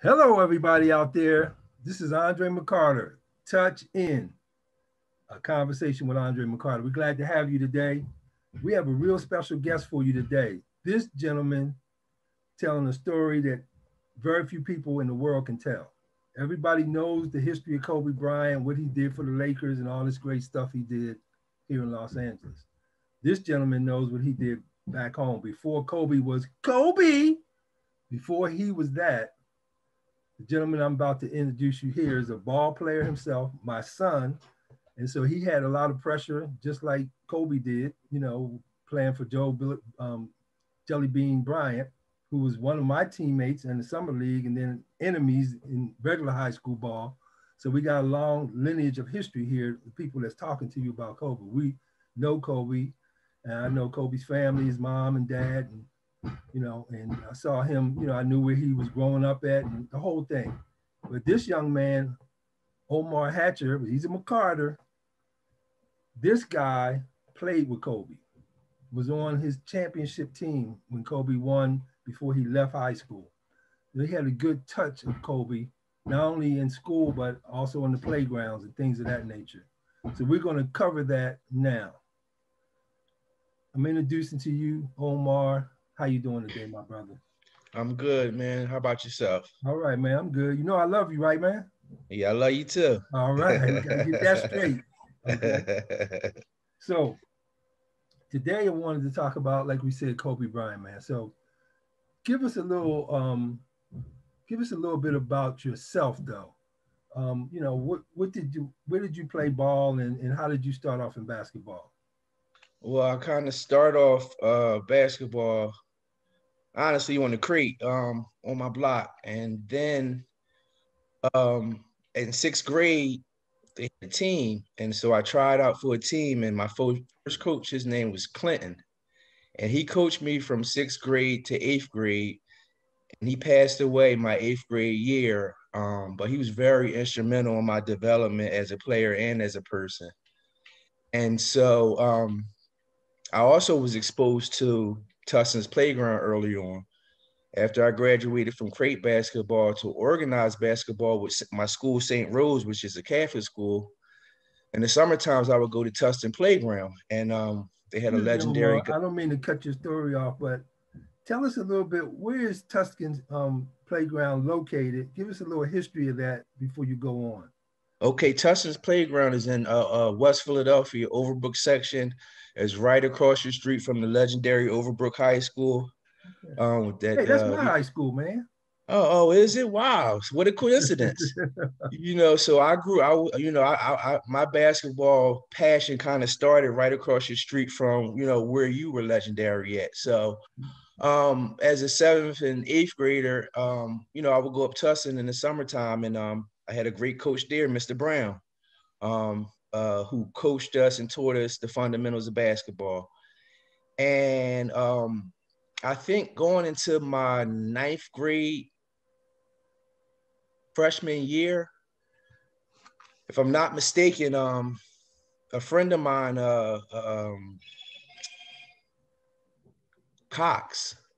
Hello, everybody out there. This is Andre McCarter. Touch in a conversation with Andre McCarter. We're glad to have you today. We have a real special guest for you today. This gentleman telling a story that very few people in the world can tell. Everybody knows the history of Kobe Bryant, what he did for the Lakers, and all this great stuff he did here in Los Angeles. This gentleman knows what he did back home before Kobe was Kobe. Before he was that, the gentleman I'm about to introduce you here is a ball player himself, my son. And so he had a lot of pressure, just like Kobe did, playing for Jelly Bean Bryant, who was one of my teammates in the summer league and then enemies in regular high school ball. So we got a long lineage of history here, the people that's talking to you about Kobe. We know Kobe, and I know Kobe's family, his mom and dad, and I saw him, I knew where he was growing up at and the whole thing. But this young man, Omar Hatcher, he's a McCarter. This guy played with Kobe, was on his championship team when Kobe won before he left high school. So he had a good touch of Kobe, not only in school, but also on the playgrounds and things of that nature. So we're going to cover that now. I'm introducing to you, Omar. How you doing today, my brother? I'm good, man. How about yourself? All right, man. I'm good. You know I love you, right, man? Yeah, I love you too. All right. We got to get that straight. Okay. So today I wanted to talk about, like we said, Kobe Bryant, man. So give us a little bit about yourself, though. Where did you play ball, and how did you start off in basketball? Well, I kind of start off basketball honestly on the crate on my block, and then in sixth grade they had a team, and so I tried out for a team, and my first coach, his name was Clinton, and he coached me from sixth grade to eighth grade, and he passed away my eighth grade year. But he was very instrumental in my development as a player and as a person. And so I also was exposed to Tustin's playground early on. After I graduated from crate basketball to organized basketball with my school, St. Rose, which is a Catholic school, in the summer times I would go to Tustin Playground, and they had a Excuse me, legendary. Omar. I don't mean to cut your story off, but tell us a little bit. Where is Tuscan's playground located? Give us a little history of that before you go on. Okay, Tustin's Playground is in West Philadelphia, Overbrook section. It's right across the street from the legendary Overbrook High School. Okay. That Hey, that's my high school, man. Is it? Wow, what a coincidence. So I grew. My basketball passion kind of started right across the street from where you were legendary at. So as a seventh and eighth grader, I would go up Tustin in the summertime, and I had a great coach there, Mr. Brown, who coached us and taught us the fundamentals of basketball. And I think going into my ninth grade freshman year, if I'm not mistaken, a friend of mine,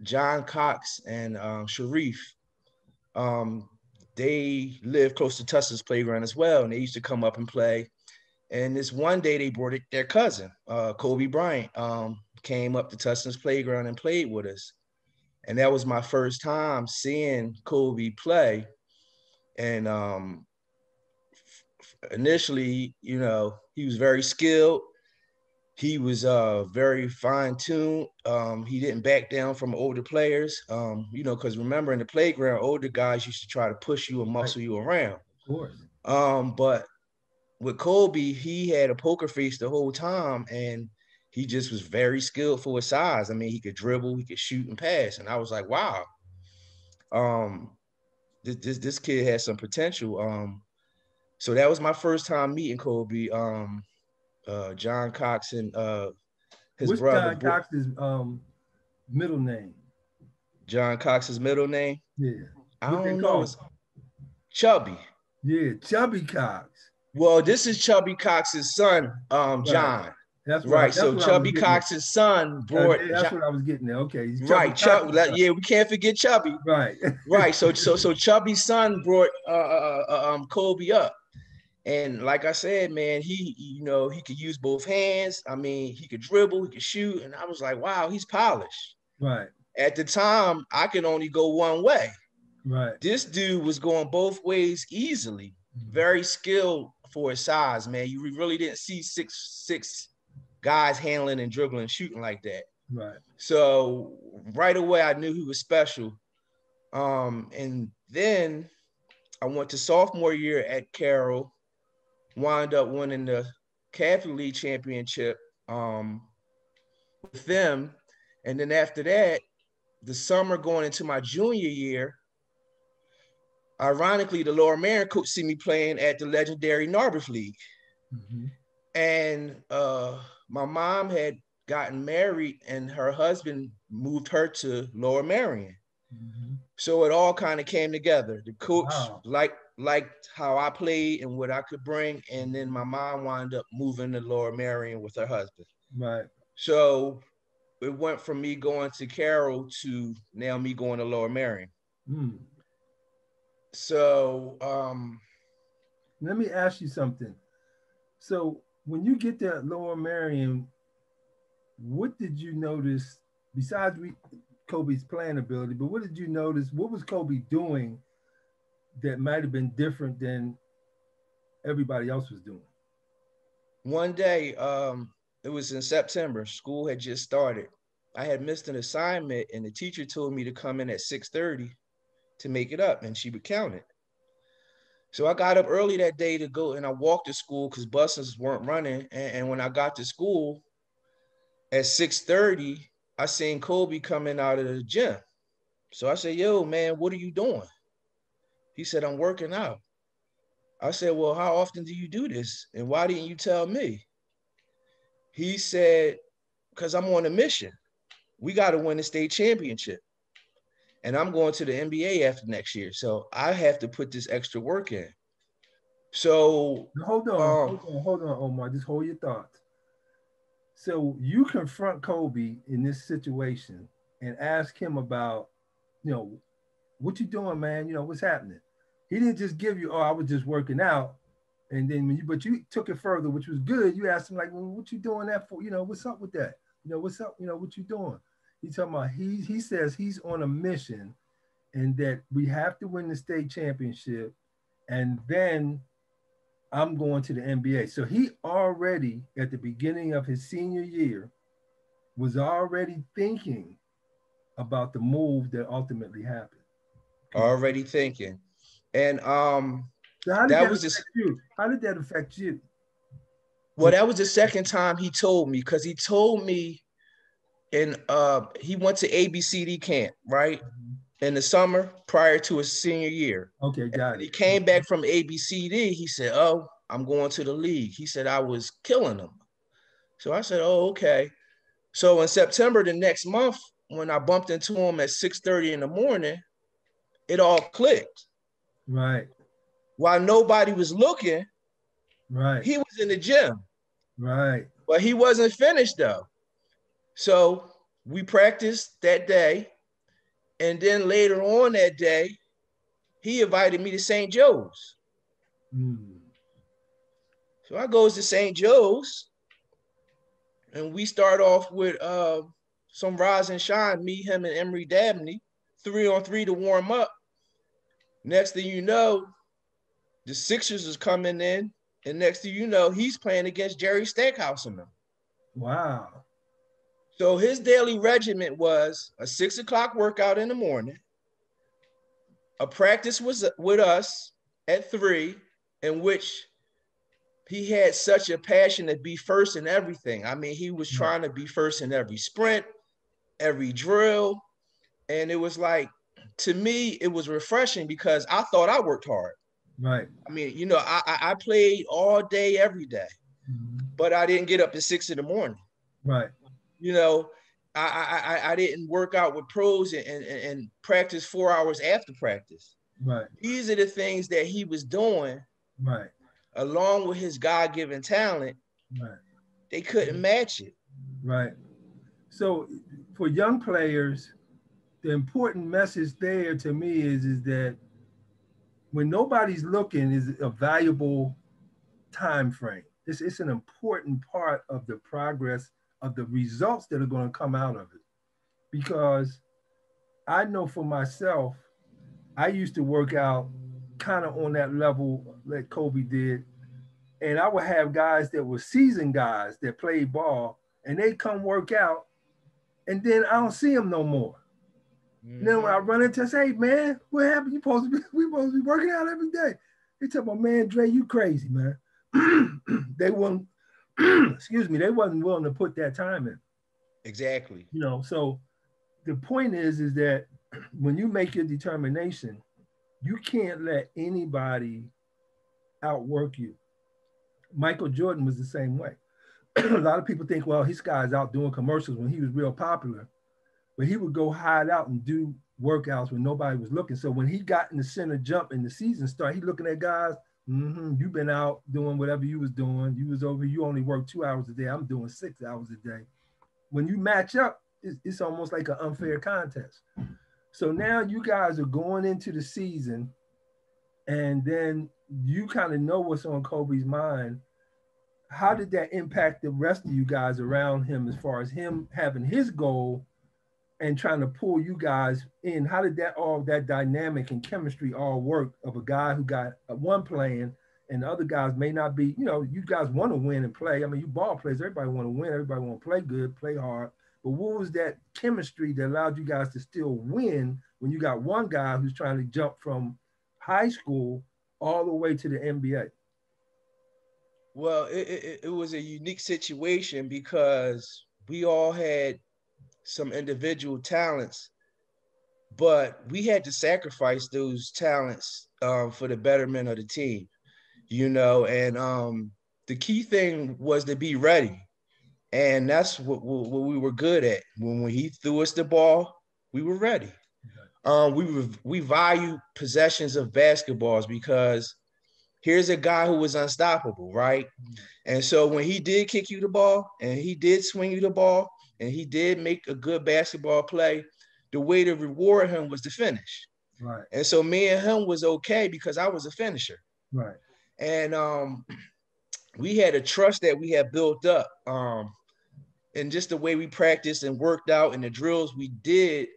John Cox, and Sharif, they lived close to Tustin's playground as well, and they used to come up and play. And this one day, they brought their cousin, KOBE Bryant, came up to Tustin's playground and played with us. And that was my first time seeing Kobe play. And initially, he was very skilled. He was very fine-tuned. He didn't back down from older players, because remember in the playground, older guys used to try to push you and muscle you around. Of course. But with Kobe, he had a poker face the whole time, and he just was very skilled for his size. I mean, he could dribble, he could shoot and pass, and I was like, wow, this kid has some potential. So that was my first time meeting Kobe. John Cox and his What's brother. John Cox's middle name? John Cox's middle name? Yeah. I What they don't know. call him? It's Chubby. Yeah, Chubby Cox. Well, this is Chubby Cox's son, Right. John. Right. That's So what I was Chubby getting at. Cox's son brought That's what I was getting at. Okay, he's Chubby right. Cox's son. Yeah, we can't forget Chubby. Right. Right. So Chubby's son brought Kobe up. And like I said, man, he could use both hands. I mean, he could dribble, he could shoot. And I was like, wow, he's polished. Right. At the time, I could only go one way. Right. This dude was going both ways easily. Very skilled for his size, man. You really didn't see six guys handling and dribbling and shooting like that. Right. So right away, I knew he was special. And then I went to sophomore year at Carroll, wound up winning the Catholic League championship with them. And then after that, the summer going into my junior year, ironically, the Lower Marion coach see me playing at the legendary Narberth League. Mm-hmm. And my mom had gotten married and her husband moved her to Lower Marion. Mm-hmm. So it all kind of came together. The coach liked how I played and what I could bring. And then my mom wound up moving to Lower Marion with her husband. Right. So it went from me going to Carroll to now me going to Lower Marion. Mm. So let me ask you something. So when you get to Lower Marion, what did you notice besides Kobe's playing ability, but what did you notice? What was Kobe doing that might have been different than everybody else was doing? One day, it was in September, school had just started. I had missed an assignment and the teacher told me to come in at 6:30 to make it up and she would count it. So I got up early that day to go and I walked to school because buses weren't running. And when I got to school at 6:30, I seen Kobe coming out of the gym. So I said, yo, man, what are you doing? He said, I'm working out. I said, well, how often do you do this? And why didn't you tell me? He said, because I'm on a mission. We got to win the state championship. And I'm going to the NBA after next year. So I have to put this extra work in. So hold on, Omar. Just hold your thoughts. So you confront Kobe in this situation and ask him about, what you doing, man? What's happening? He didn't just give you, I was just working out. And then but you took it further, which was good. You asked him like, well, what you doing that for? What's up with that? What's up? What you doing? He's talking about, he says he's on a mission and that we have to win the state championship. And then I'm going to the NBA. So he already, at the beginning of his senior year, was already thinking about the move that ultimately happened. Already thinking. And so how did that affect you? How did that affect you? Well, that was the second time he told me, because he told me he went to ABCD camp, right? In the summer prior to his senior year. Okay, got it. He came back from ABCD. He said, oh, I'm going to the league. He said, I was killing them. So I said, oh, okay. So in September, the next month, when I bumped into him at 6:30 in the morning, it all clicked. Right. While nobody was looking, right, he was in the gym. Right. But he wasn't finished though. So we practiced that day. And then later on that day, he invited me to St. Joe's. So I goes to St. Joe's and we start off with some rise and shine, me, him, and Emery Dabney, 3-on-3 to warm up. Next thing you know, the Sixers is coming in, and next thing you know, he's playing against Jerry Stackhouse and them. Wow. So his daily regimen was a 6 o'clock workout in the morning, a practice was with us at 3, in which he had such a passion to be first in everything. I mean, he was trying to be first in every sprint, every drill. And it was like, to me, it was refreshing because I thought I worked hard. Right. I mean, I played all day, every day, but I didn't get up at 6 in the morning. Right. I didn't work out with pros and practice 4 hours after practice. Right. These are the things that he was doing. Right. Along with his God-given talent. Right. they couldn't match it. Right. So for young players, the important message there to me is that when nobody's looking is a valuable time frame. It's an important part of the progress of the results that are going to come out of it. Because I know for myself, I used to work out kind of on that level that Kobe did. And I would have guys that were seasoned guys that played ball, and they come work out, and then I don't see them no more. And then when I run into, I say, hey, man, what happened? We supposed to be working out every day. They tell my man, Dre, you crazy, man. They weren't, excuse me, they wasn't willing to put that time in. Exactly. You know, so the point is that when you make your determination, you can't let anybody outwork you. Michael Jordan was the same way. A lot of people think, well, his guy's out doing commercials when he was real popular, but he would go hide out and do workouts when nobody was looking. So when he got in the center jump and the season started, he looking at guys, you've been out doing whatever you was doing. You was over, you only work 2 hours a day. I'm doing 6 hours a day. When you match up, it's almost like an unfair contest. So now you guys are going into the season, and then you kind of know what's on Kobe's mind. How did that impact the rest of you guys around him as far as him having his goal and trying to pull you guys in? How did that dynamic and chemistry all work of a guy who got one playing and the other guys may not be, you guys want to win and play. I mean, you ball players, everybody want to win. Everybody want to play good, play hard. But what was that chemistry that allowed you guys to still win when you got one guy who's trying to jump from high school all the way to the NBA? Well, it was a unique situation because we all had some individual talents, but we had to sacrifice those talents for the betterment of the team, and the key thing was to be ready. And that's what we were good at. When he threw us the ball, we were ready. We value possessions of basketballs because here's a guy who was unstoppable, right? And so when he did kick you the ball and he did swing you the ball and he did make a good basketball play, the way to reward him was to finish. Right. And so me and him was okay because I was a finisher. Right. And we had a trust that we had built up. And just the way we practiced and worked out and the drills we did,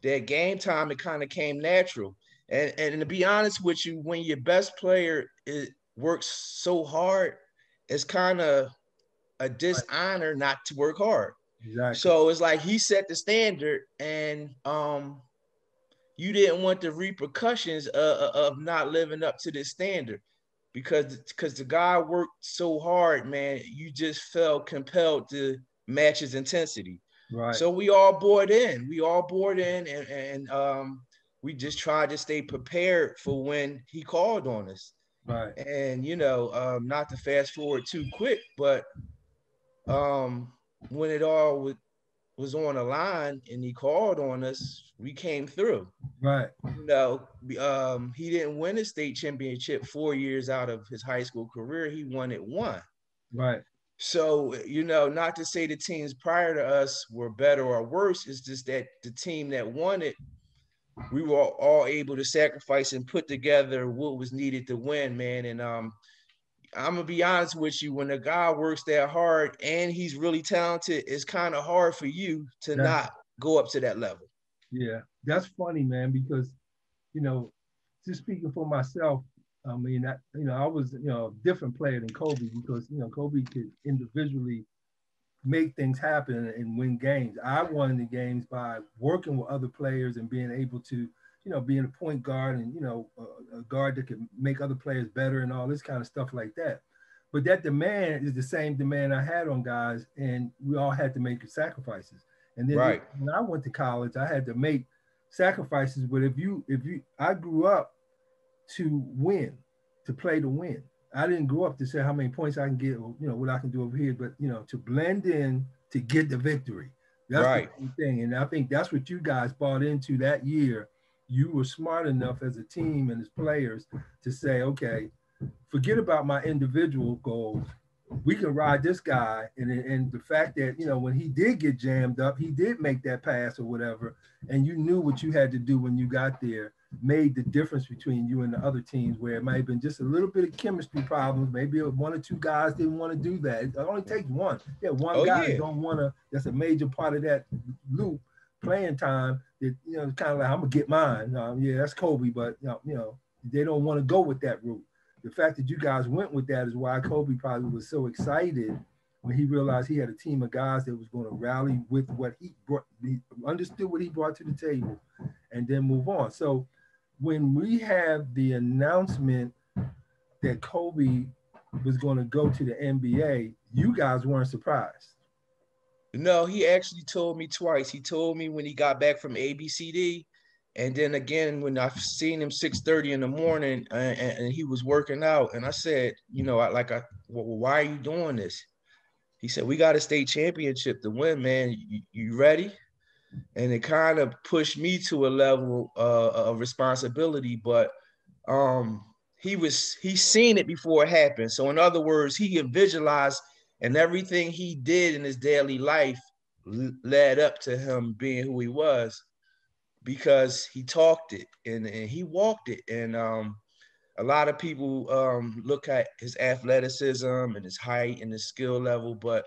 that game time, it kind of came natural. And to be honest with you, when your best player works so hard, it's kind of a dishonor not to work hard. Exactly. So it's like he set the standard, and you didn't want the repercussions of not living up to this standard because the guy worked so hard, man. You just felt compelled to match his intensity. Right. So we all bought in. And we just tried to stay prepared for when he called on us. Right. And not to fast forward too quick, but when it all was on the line and he called on us, we came through. Right. He didn't win a state championship 4 years out of his high school career. He won it one. Right. So, not to say the teams prior to us were better or worse. It's just that the team that won it, we were all able to sacrifice and put together what was needed to win, man. And I'm going to be honest with you, when a guy works that hard and he's really talented, it's kind of hard for you to not go up to that level. Yeah, that's funny, man, because, just speaking for myself, I mean, I was, a different player than Kobe because, Kobe could individually make things happen and win games. I won the games by working with other players and being able to, being a point guard and, a guard that could make other players better and all this kind of stuff like that. But that demand is the same demand I had on guys, and we all had to make sacrifices. And then when I went to college, I had to make sacrifices. But I grew up to win, to play to win. I didn't grow up to say how many points I can get, or, what I can do over here, but, to blend in to get the victory. That's the thing. And I think that's what you guys bought into that year. You were smart enough as a team and as players to say, okay, forget about my individual goals. we can ride this guy. And the fact that, you know, when he did get jammed up, he did make that pass or whatever, and you knew what you had to do when you got there, made the difference between you and the other teams, where it might have been just a little bit of chemistry problems. Maybe one or two guys didn't want to do that. It only takes one. Yeah, one Oh guy yeah. don't want to, that's a major part of that loop, playing time, that, you know, it's kind of like, I'm gonna get mine. Yeah, that's Kobe, but you know, they don't want to go with that route. The fact that you guys went with that is why Kobe probably was so excited when he realized he had a team of guys that was going to rally with what he brought, he understood what he brought to the table, and then move on. So when we have the announcement that Kobe was going to go to the NBA, you guys weren't surprised. No, he actually told me twice. He told me when he got back from ABCD, and then again when I seen him 6:30 in the morning, and he was working out. And I said, you know, well, why are you doing this? He said, we got a state championship to win, man. You ready? And it kind of pushed me to a level of responsibility. But um, he's seen it before it happened. So in other words, he can visualize, and everything he did in his daily life led up to him being who he was, because he talked it and he walked it. And a lot of people look at his athleticism and his height and his skill level, but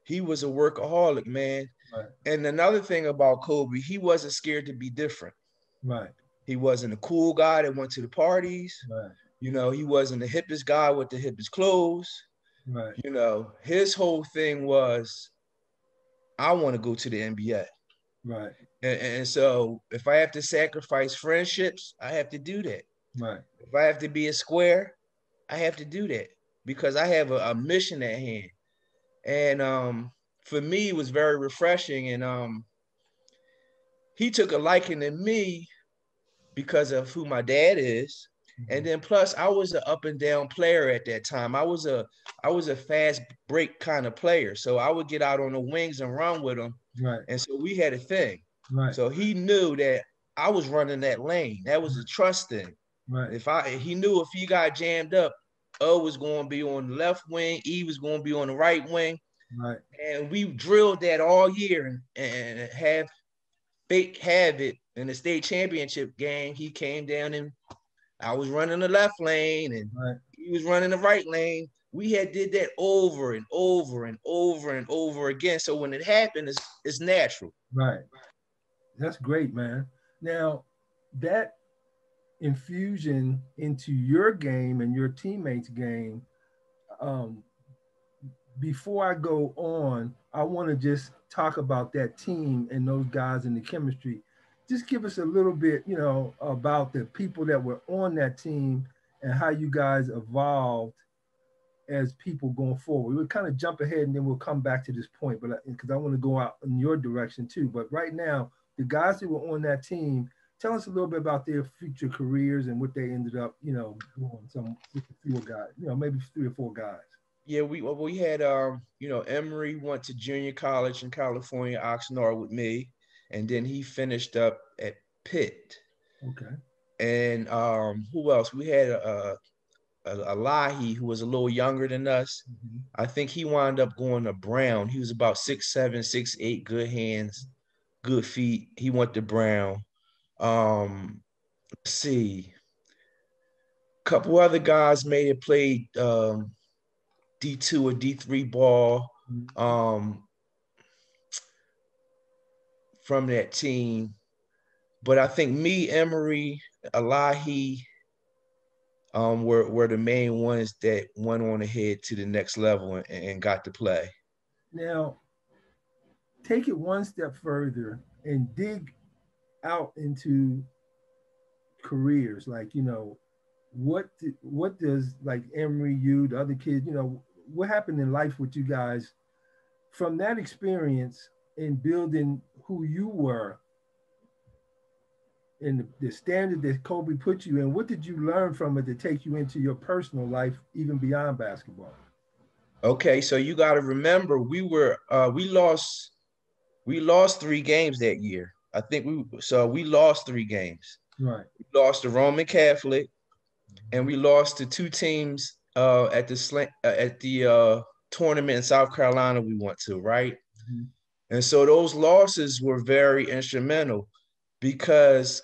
he was a workaholic, man. Right. And another thing about Kobe, he wasn't scared to be different. Right. He wasn't a cool guy that went to the parties. Right. You know, he wasn't the hippest guy with the hippest clothes. Right. You know, his whole thing was, I want to go to the NBA. Right. And so if I have to sacrifice friendships, I have to do that. Right. If I have to be a square, I have to do that, because I have a mission at hand. And for me, it was very refreshing. And he took a liking to me because of who my dad is. And then plus I was an up and down player at that time. I was a fast break kind of player. So I would get out on the wings and run with him. Right. And so we had a thing. Right. So he knew that I was running that lane. That was a trust thing. Right. He knew if he got jammed up, O was going to be on the left wing, E was going to be on the right wing. Right. And we drilled that all year, and have it in the state championship game. He came down and I was running the left lane, and Right. he was running the right lane. We had did that over and over and over and over again. So when it happened, it's natural. Right. That's great, man. Now, that infusion into your game and your teammates' game, before I go on, I want to just talk about that team and those guys and the chemistry. Just give us a little bit, you know, about the people that were on that team and how you guys evolved as people going forward. We'll kind of jump ahead and then we'll come back to this point, but because I want to go out in your direction too. But right now, the guys that were on that team, tell us a little bit about their future careers and what they ended up, you know, doing. Some just a few guys, you know, maybe 3 or 4 guys. Yeah, we had you know, Emery went to junior college in California, Oxnard, with me, and then he finished up at Pitt. Okay. And who else? We had a Lahi, who was a little younger than us. Mm-hmm. I think he wound up going to Brown. He was about 6'7", 6'8", good hands, good feet. He went to Brown. Let's see. A couple other guys may have played D2 or D3 ball from that team. But I think me, Emery, Alahi were the main ones that went on ahead to the next level and got to play. Now, take it one step further and dig out into careers. Like, you know, what does, like, Emery, you, the other kids, you know, what happened in life with you guys from that experience in building who you were and the standard that Kobe put you in? What did you learn from it to take you into your personal life, even beyond basketball? Okay, so you got to remember, we lost 3 games that year. I think we lost 3 games. Right. We lost the Roman Catholic, and we lost to 2 teams at the tournament in South Carolina we went to, right? Mm-hmm. And so those losses were very instrumental because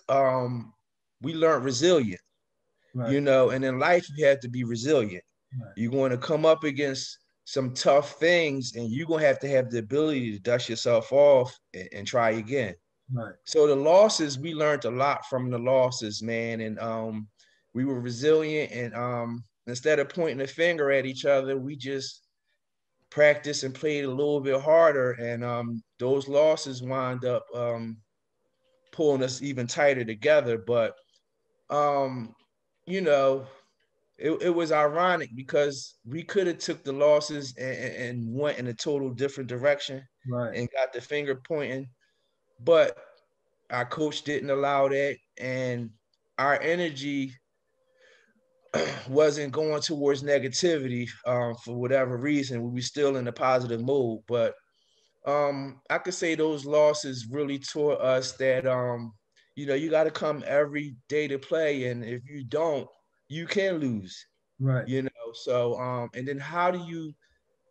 we learned resilience, Right. you know, and in life you have to be resilient. Right. You're going to come up against some tough things and you're going to have the ability to dust yourself off and try again. Right. So the losses, we learned a lot from the losses, man. And we were resilient and instead of pointing the finger at each other, we just practiced and played a little bit harder. And those losses wind up pulling us even tighter together. But, you know, it was ironic because we could have took the losses and went in a total different direction Right. and got the finger pointing. But our coach didn't allow that. And our energy wasn't going towards negativity for whatever reason. We were still in a positive mood. But I could say those losses really taught us that, you know, you got to come every day to play. And if you don't, you can lose, Right. you know? So, and then how do you,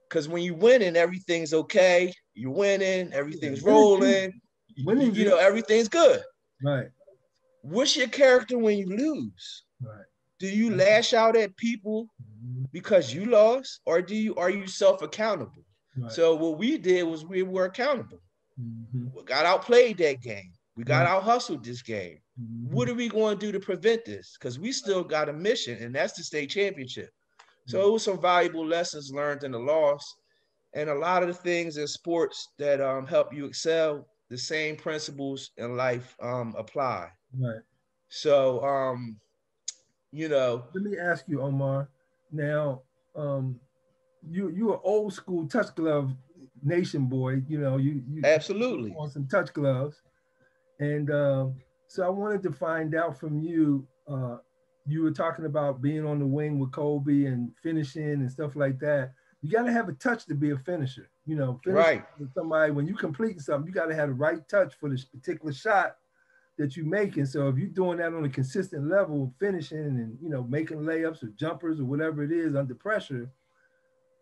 because when you winning, everything's okay. You're winning, everything's rolling, Winning's you know, everything's good. right. What's your character when you lose? Right. Do you lash out at people Mm-hmm. because you lost, or are you self-accountable? Right. So what we did was we were accountable. Mm-hmm. We got outplayed that game. We got Right. out hustled this game. Mm-hmm. What are we going to do to prevent this? Because we still got a mission, and that's the state championship. So it was some valuable lessons learned in the loss, and a lot of the things in sports that help you excel. The same principles in life apply. Right. So you know, Let me ask you, Omar. Now, um, you are old school touch glove nation boy. You know, you absolutely. on some touch gloves, and so I wanted to find out from you. You were talking about being on the wing with Kobe and finishing and stuff like that. You got to have a touch to be a finisher. You know, finishing Right. with somebody when you complete something, you got to have the right touch for this particular shot that you're making. So if you're doing that on a consistent level, finishing and making layups or jumpers or whatever it is under pressure,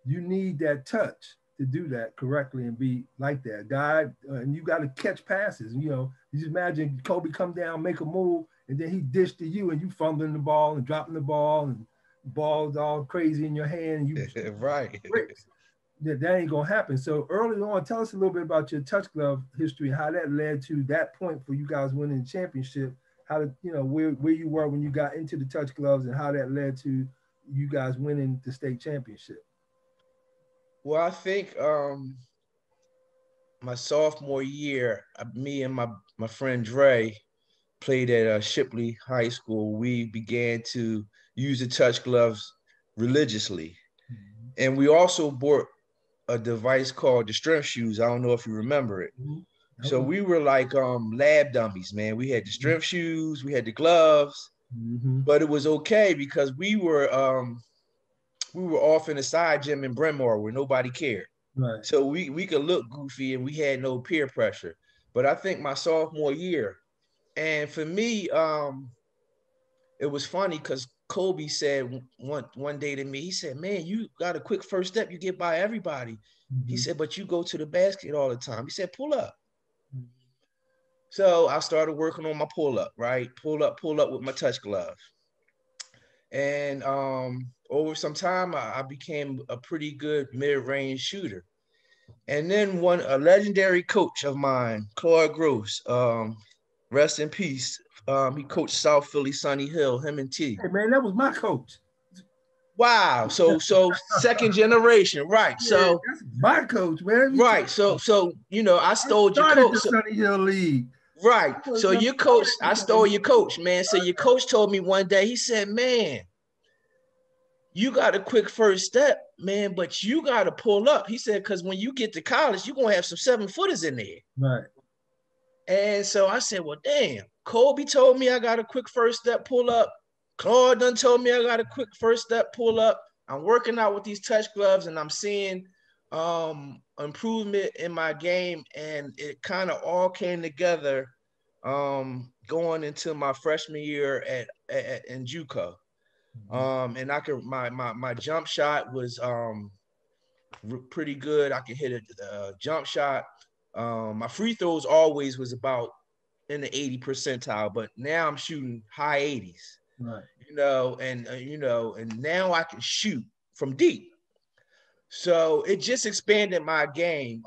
you need that touch to do that correctly and be like that guy. And you got to catch passes. You just imagine Kobe come down, make a move, and then he dish to you, and you fumbling the ball and dropping the ball, and ball's all crazy in your hand. And you right. bricks. That ain't gonna happen. So early on, tell us a little bit about your touch glove history, how that led to that point for you guys winning the championship. How to, where you were when you got into the touch gloves, and how that led to you guys winning the state championship. Well, I think my sophomore year, me and my friend Dre played at Shipley High School. We began to use the touch gloves religiously. Mm-hmm. And we also bought a device called the strength shoes. I don't know if you remember it. Mm-hmm. So we were like lab dummies, man. We had the strength shoes, we had the gloves, mm-hmm. but it was okay because we were off in the side gym in Bryn Mawr where nobody cared. Right. So we could look goofy and we had no peer pressure. But I think my sophomore year, and for me, it was funny because Kobe said one day to me, he said, "Man, you got a quick first step. You get by everybody." Mm-hmm. He said, "But you go to the basket all the time." He said, "Pull up." Mm-hmm. So I started working on my pull up, right? Pull up with my touch glove. And over some time, I became a pretty good mid-range shooter. And then a legendary coach of mine, Claude Gross, rest in peace. He coached South Philly, Sunny Hill, him and T. Hey man, that was my coach. Wow. So second generation, right? Yeah, so that's my coach, man. right. So I stole your Started coach. the Sunny Hill League. Right. So your coach, I stole your coach, man. So your coach told me one day, he said, "Man, you got a quick first step, man, but you got to pull up." He said, "Because when you get to college, you're going to have some 7-footers in there." Right. And so I said, "Well, damn, Kobe told me I got a quick first step pull up. Claude done told me I got a quick first step pull up. I'm working out with these touch gloves and I'm seeing improvement in my game." And it kind of all came together going into my freshman year in JUCO. And I could my jump shot was pretty good. I can hit a jump shot. My free throws always was about in the 80 percentile, but now I'm shooting high 80s. Right. And now I can shoot from deep. So it just expanded my game.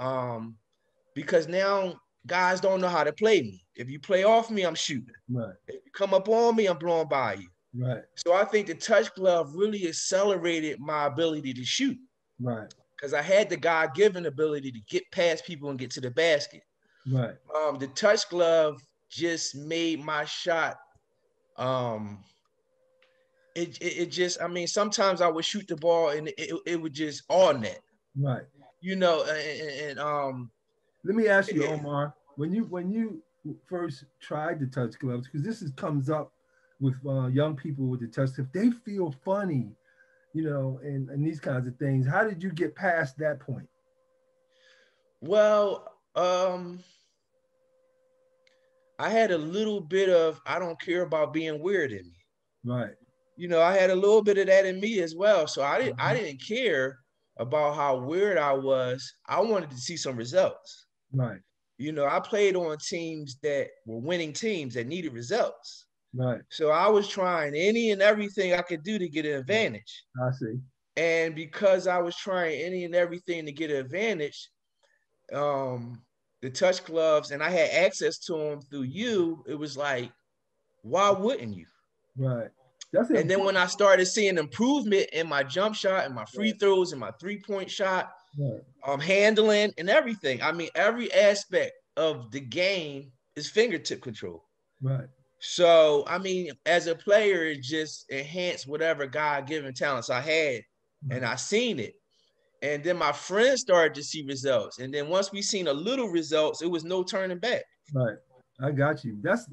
Because now guys don't know how to play me. If you play off me, I'm shooting. Right. If you come up on me, I'm blowing by you. Right. So I think the touch glove really accelerated my ability to shoot. Right. Because I had the God-given ability to get past people and get to the basket. Right. The touch glove just made my shot. It just, I mean, sometimes I would shoot the ball and it would just all net. Right. Let me ask you, Omar, when you first tried the touch gloves, because this comes up with young people with the touch, if they feel funny, and these kinds of things, how did you get past that point? Well, I had a little bit of, I don't care about being weird in me. Right. I had a little bit of that in me as well. So I didn't care about how weird I was. I wanted to see some results. Right. I played on teams that were winning teams that needed results. Right. So I was trying any and everything I could do to get an advantage. I see. And because I was trying any and everything to get an advantage, the touch gloves, and I had access to them through you, it was like, why wouldn't you? Right. And then when I started seeing improvement in my jump shot and my free throws and my three-point shot, handling and everything. I mean, every aspect of the game is fingertip control. Right. So, I mean, as a player, it just enhanced whatever God-given talents I had, and I seen it. And then my friends started to see results. And then once we seen a little results, it was no turning back. Right. I got you. That's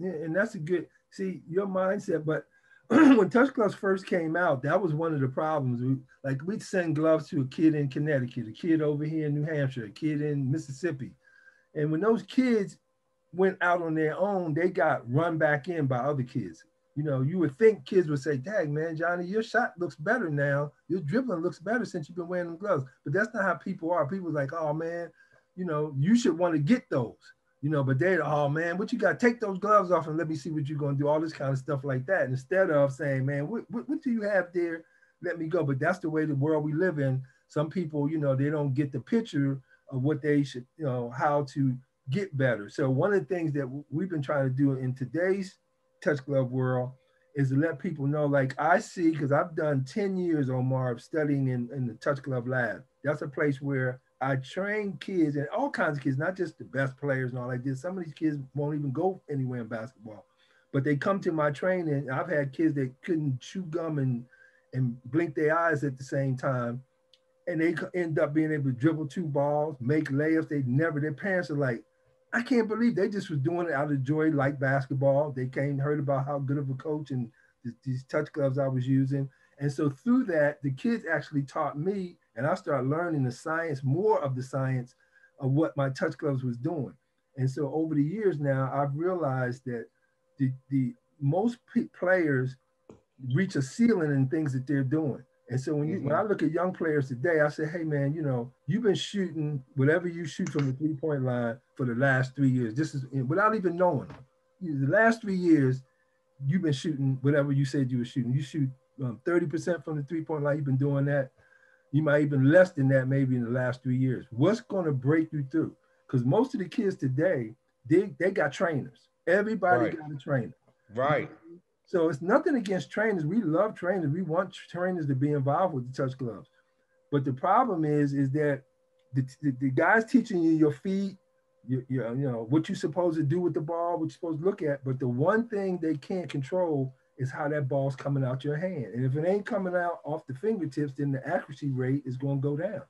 a good, see, your mindset. But when touch gloves first came out, that was one of the problems. We'd send gloves to a kid in Connecticut, a kid over here in New Hampshire, a kid in Mississippi. And when those kids went out on their own, they got run back in by other kids. You would think kids would say, dang, man, Johnny, your shot looks better now. Your dribbling looks better since you've been wearing them gloves. But that's not how people are. People are like, oh, man, you should want to get those. But they're, oh, man, what you got? Take those gloves off and let me see what you're going to do, all this kind of stuff like that. And instead of saying, man, what do you have there? Let me go. But that's the way the world we live in. Some people, they don't get the picture of what they should, how to get better. So one of the things that we've been trying to do in today's touch glove world is to let people know, like I see, because I've done 10 years, Omar, of studying in the touch glove lab. That's a place where I train kids and all kinds of kids, not just the best players and all like this. Some of these kids won't even go anywhere in basketball, but they come to my training. I've had kids that couldn't chew gum and blink their eyes at the same time. And they end up being able to dribble 2 balls, make layups. Their parents are like, I can't believe they just was doing it out of joy, like basketball. They heard about how good of a coach and these touch gloves I was using. And so through that, the kids actually taught me, and I started learning more of the science of what my touch gloves was doing. And so over the years now, I've realized that the most players reach a ceiling in things that they're doing. And so when I look at young players today, I say, hey, man, you've been shooting whatever you shoot from the 3-point line for the last 3 years. This is without even knowing. The last 3 years, you've been shooting whatever you said you were shooting. You shoot 30% from the 3-point line. You've been doing that. You might even less than that maybe in the last 3 years. What's going to break you through? Because most of the kids today, they got trainers. Everybody got a trainer. Right. So it's nothing against trainers. We love trainers. We want trainers to be involved with the touch gloves. But the problem is that the guys teaching you your feet, what you're supposed to do with the ball, what you're supposed to look at. But the one thing they can't control is how that ball's coming out your hand. And if it ain't coming out off the fingertips, then the accuracy rate is going to go down.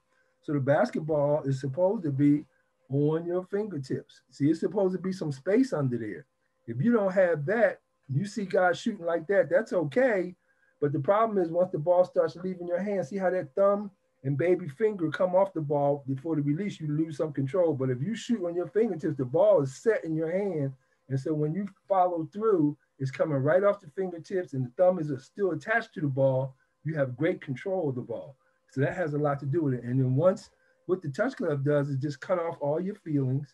So the basketball is supposed to be on your fingertips. See, it's supposed to be some space under there. If you don't have that, you see guys shooting like that, that's okay. But the problem is once the ball starts leaving your hand, see how that thumb and baby finger come off the ball before the release, you lose some control. But if you shoot on your fingertips, the ball is set in your hand. And so when you follow through, it's coming right off the fingertips and the thumb is still attached to the ball. You have great control of the ball. So that has a lot to do with it. And then once, what the touch glove does is just cut off all your feelings.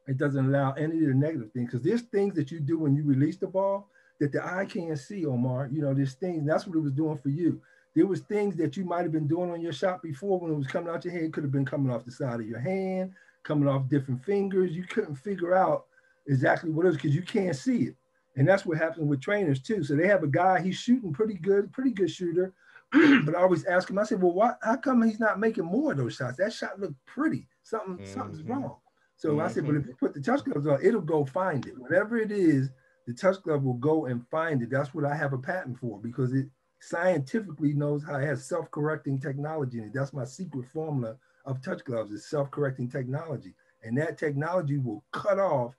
It doesn't allow any of the negative things, because there's things that you do when you release the ball that the eye can't see, Omar. You know, there's things, that's what it was doing for you. There was things that you might have been doing on your shot before when it was coming out your hand. It could have been coming off the side of your hand, coming off different fingers. You couldn't figure out exactly what it was because you can't see it. And that's what happens with trainers too. So they have a guy, he's shooting pretty good shooter. But I always ask him, I said, well, how come he's not making more of those shots? That shot looked pretty. Something's wrong. So I said, but if you put the touch gloves on, it'll go find it. Whatever it is, the touch glove will go and find it. That's what I have a patent for, because it scientifically knows how it has self-correcting technology in it. That's my secret formula of touch gloves, is self-correcting technology. And that technology will cut off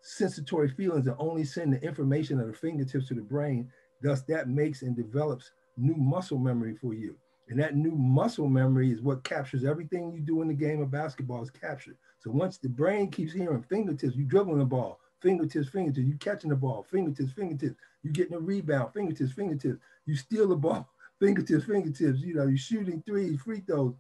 sensory feelings and only send the information of the fingertips to the brain. Thus, that makes and develops new muscle memory for you. And that new muscle memory is what captures everything you do in the game of basketball is captured. So once the brain keeps hearing fingertips, you dribbling the ball, fingertips, fingertips, you catching the ball, fingertips, fingertips, you getting a rebound, fingertips, fingertips, you steal the ball, fingertips, fingertips, you know, you're shooting threes, free throws,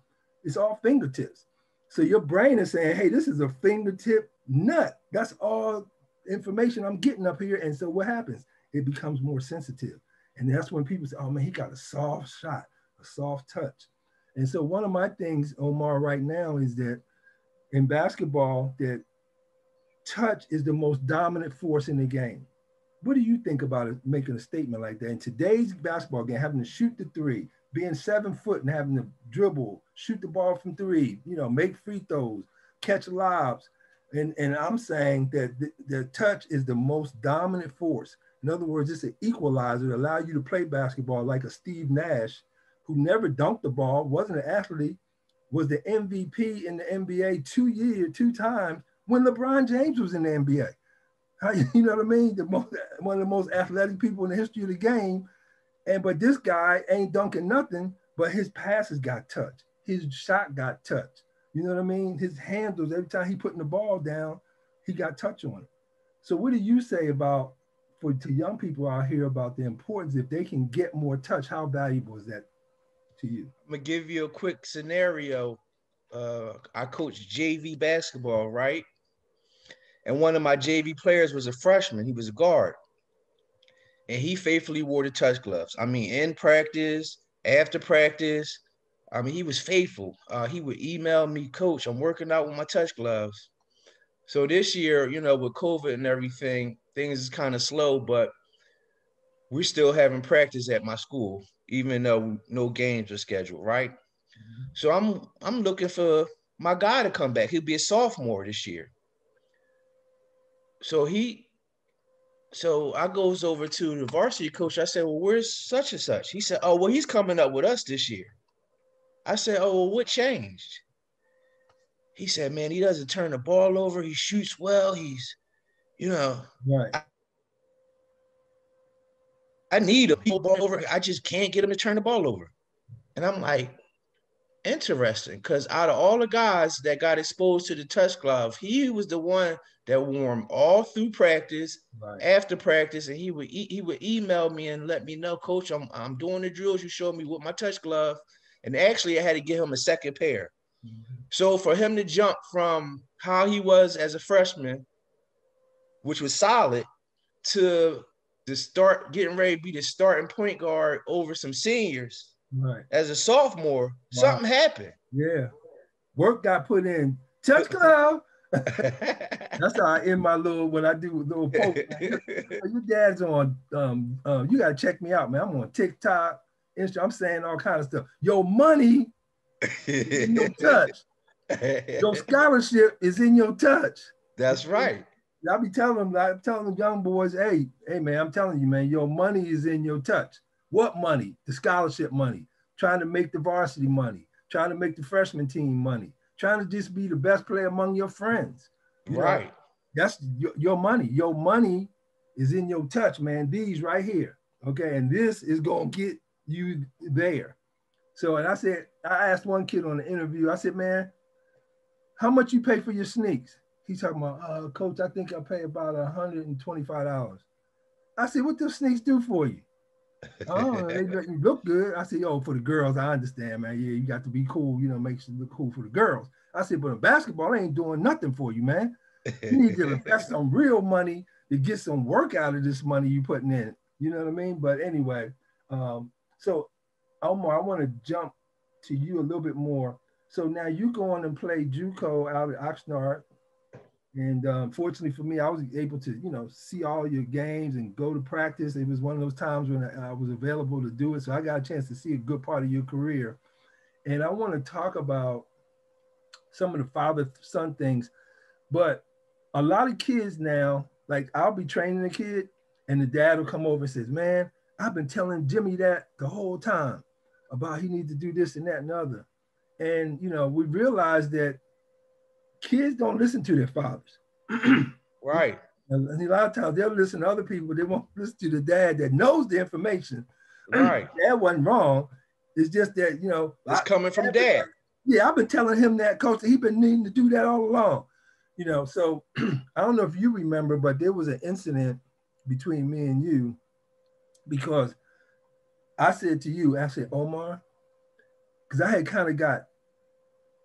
it's all fingertips. So your brain is saying, hey, this is a fingertip nut. That's all information I'm getting up here. And so what happens? It becomes more sensitive. And that's when people say, oh man, he got a soft shot, a soft touch. And so one of my things, Omar, right now is that in basketball, that touch is the most dominant force in the game. What do you think about it, making a statement like that? In today's basketball game, having to shoot the three, being 7 foot and having to dribble, shoot the ball from three, you know, make free throws, catch lobs. And I'm saying that the touch is the most dominant force. In other words, it's an equalizer to allow you to play basketball like a Steve Nash, who never dunked the ball, wasn't an athlete, was the MVP in the NBA 2 times when LeBron James was in the NBA. You know what I mean? One of the most athletic people in the history of the game. But this guy ain't dunking nothing, but his passes got touched. His shot got touched. You know what I mean? His handles, every time he putting the ball down, he got touch on it. So what do you say about, to young people out here, about the importance, if they can get more touch, how valuable is that to you? I'm gonna give you a quick scenario. I coach JV basketball, right? And one of my JV players was a freshman. He was a guard. And he faithfully wore the touch gloves. I mean, in practice, after practice, I mean, he was faithful. He would email me, coach, I'm working out with my touch gloves. So this year, you know, with COVID and everything, things is kind of slow, but we're still having practice at my school, even though no games are scheduled, right? So I'm looking for my guy to come back. He'll be a sophomore this year. So I goes over to the varsity coach. I said, well, where's such and such? He said, oh, well, he's coming up with us this year. I said, oh, well, what changed? He said, man, he doesn't turn the ball over. He shoots well. He's, you know, right. I need him. Ball over. I just can't get him to turn the ball over. And I'm like, interesting, because out of all the guys that got exposed to the touch glove, he was the one that wore him all through practice, right, after practice, and he would email me and let me know, coach, I'm doing the drills you showed me with my touch glove, and actually I had to give him a second pair. Mm-hmm. So for him to jump from how he was as a freshman, which was solid, to start getting ready to be the starting point guard over some seniors, right, as a sophomore, wow, something happened. Yeah. Work got put in. Touch glove. That's how I end my when I do little post. Your dad's on, you got to check me out, man. I'm on TikTok, Instagram. I'm saying all kinds of stuff. Your money is in your touch. Your scholarship is in your touch. That's right. I'm telling them young boys, hey, man, I'm telling you, man, your money is in your touch. What money? The scholarship money. Trying to make the varsity money. Trying to make the freshman team money. Trying to just be the best player among your friends. Right. That's your money. Your money is in your touch, man. These right here. Okay. And this is going to get you there. So, and I asked one kid on the interview, I said, man, how much you pay for your sneaks? He's talking about, coach, I think I pay about $125. I said, what do sneaks do for you? Oh, they let you look good. I said, oh, for the girls, I understand, man. Yeah, you got to be cool, make sure you look cool for the girls. I said, but in basketball, I ain't doing nothing for you, man. You need to invest some real money to get some work out of this money you putting in. You know what I mean? But anyway, so Omar, I want to jump to you a little bit more. So now you go on and play JUCO out at Oxnard. And fortunately for me, I was able to, see all your games and go to practice. It was one of those times when I was available to do it. So I got a chance to see a good part of your career. And I want to talk about some of the father-son things. But a lot of kids now, like I'll be training a kid and the dad will come over and says, man, I've been telling Jimmy that the whole time about he needs to do this and that and other. And, we realized that kids don't listen to their fathers. Right. And a lot of times they'll listen to other people, but they won't listen to the dad that knows the information. Right. Dad wasn't wrong. It's just that, it's coming from dad. Yeah, I've been telling him that, coach, he's been needing to do that all along. So I don't know if you remember, but there was an incident between me and you because I said to you, Omar, because I had kind of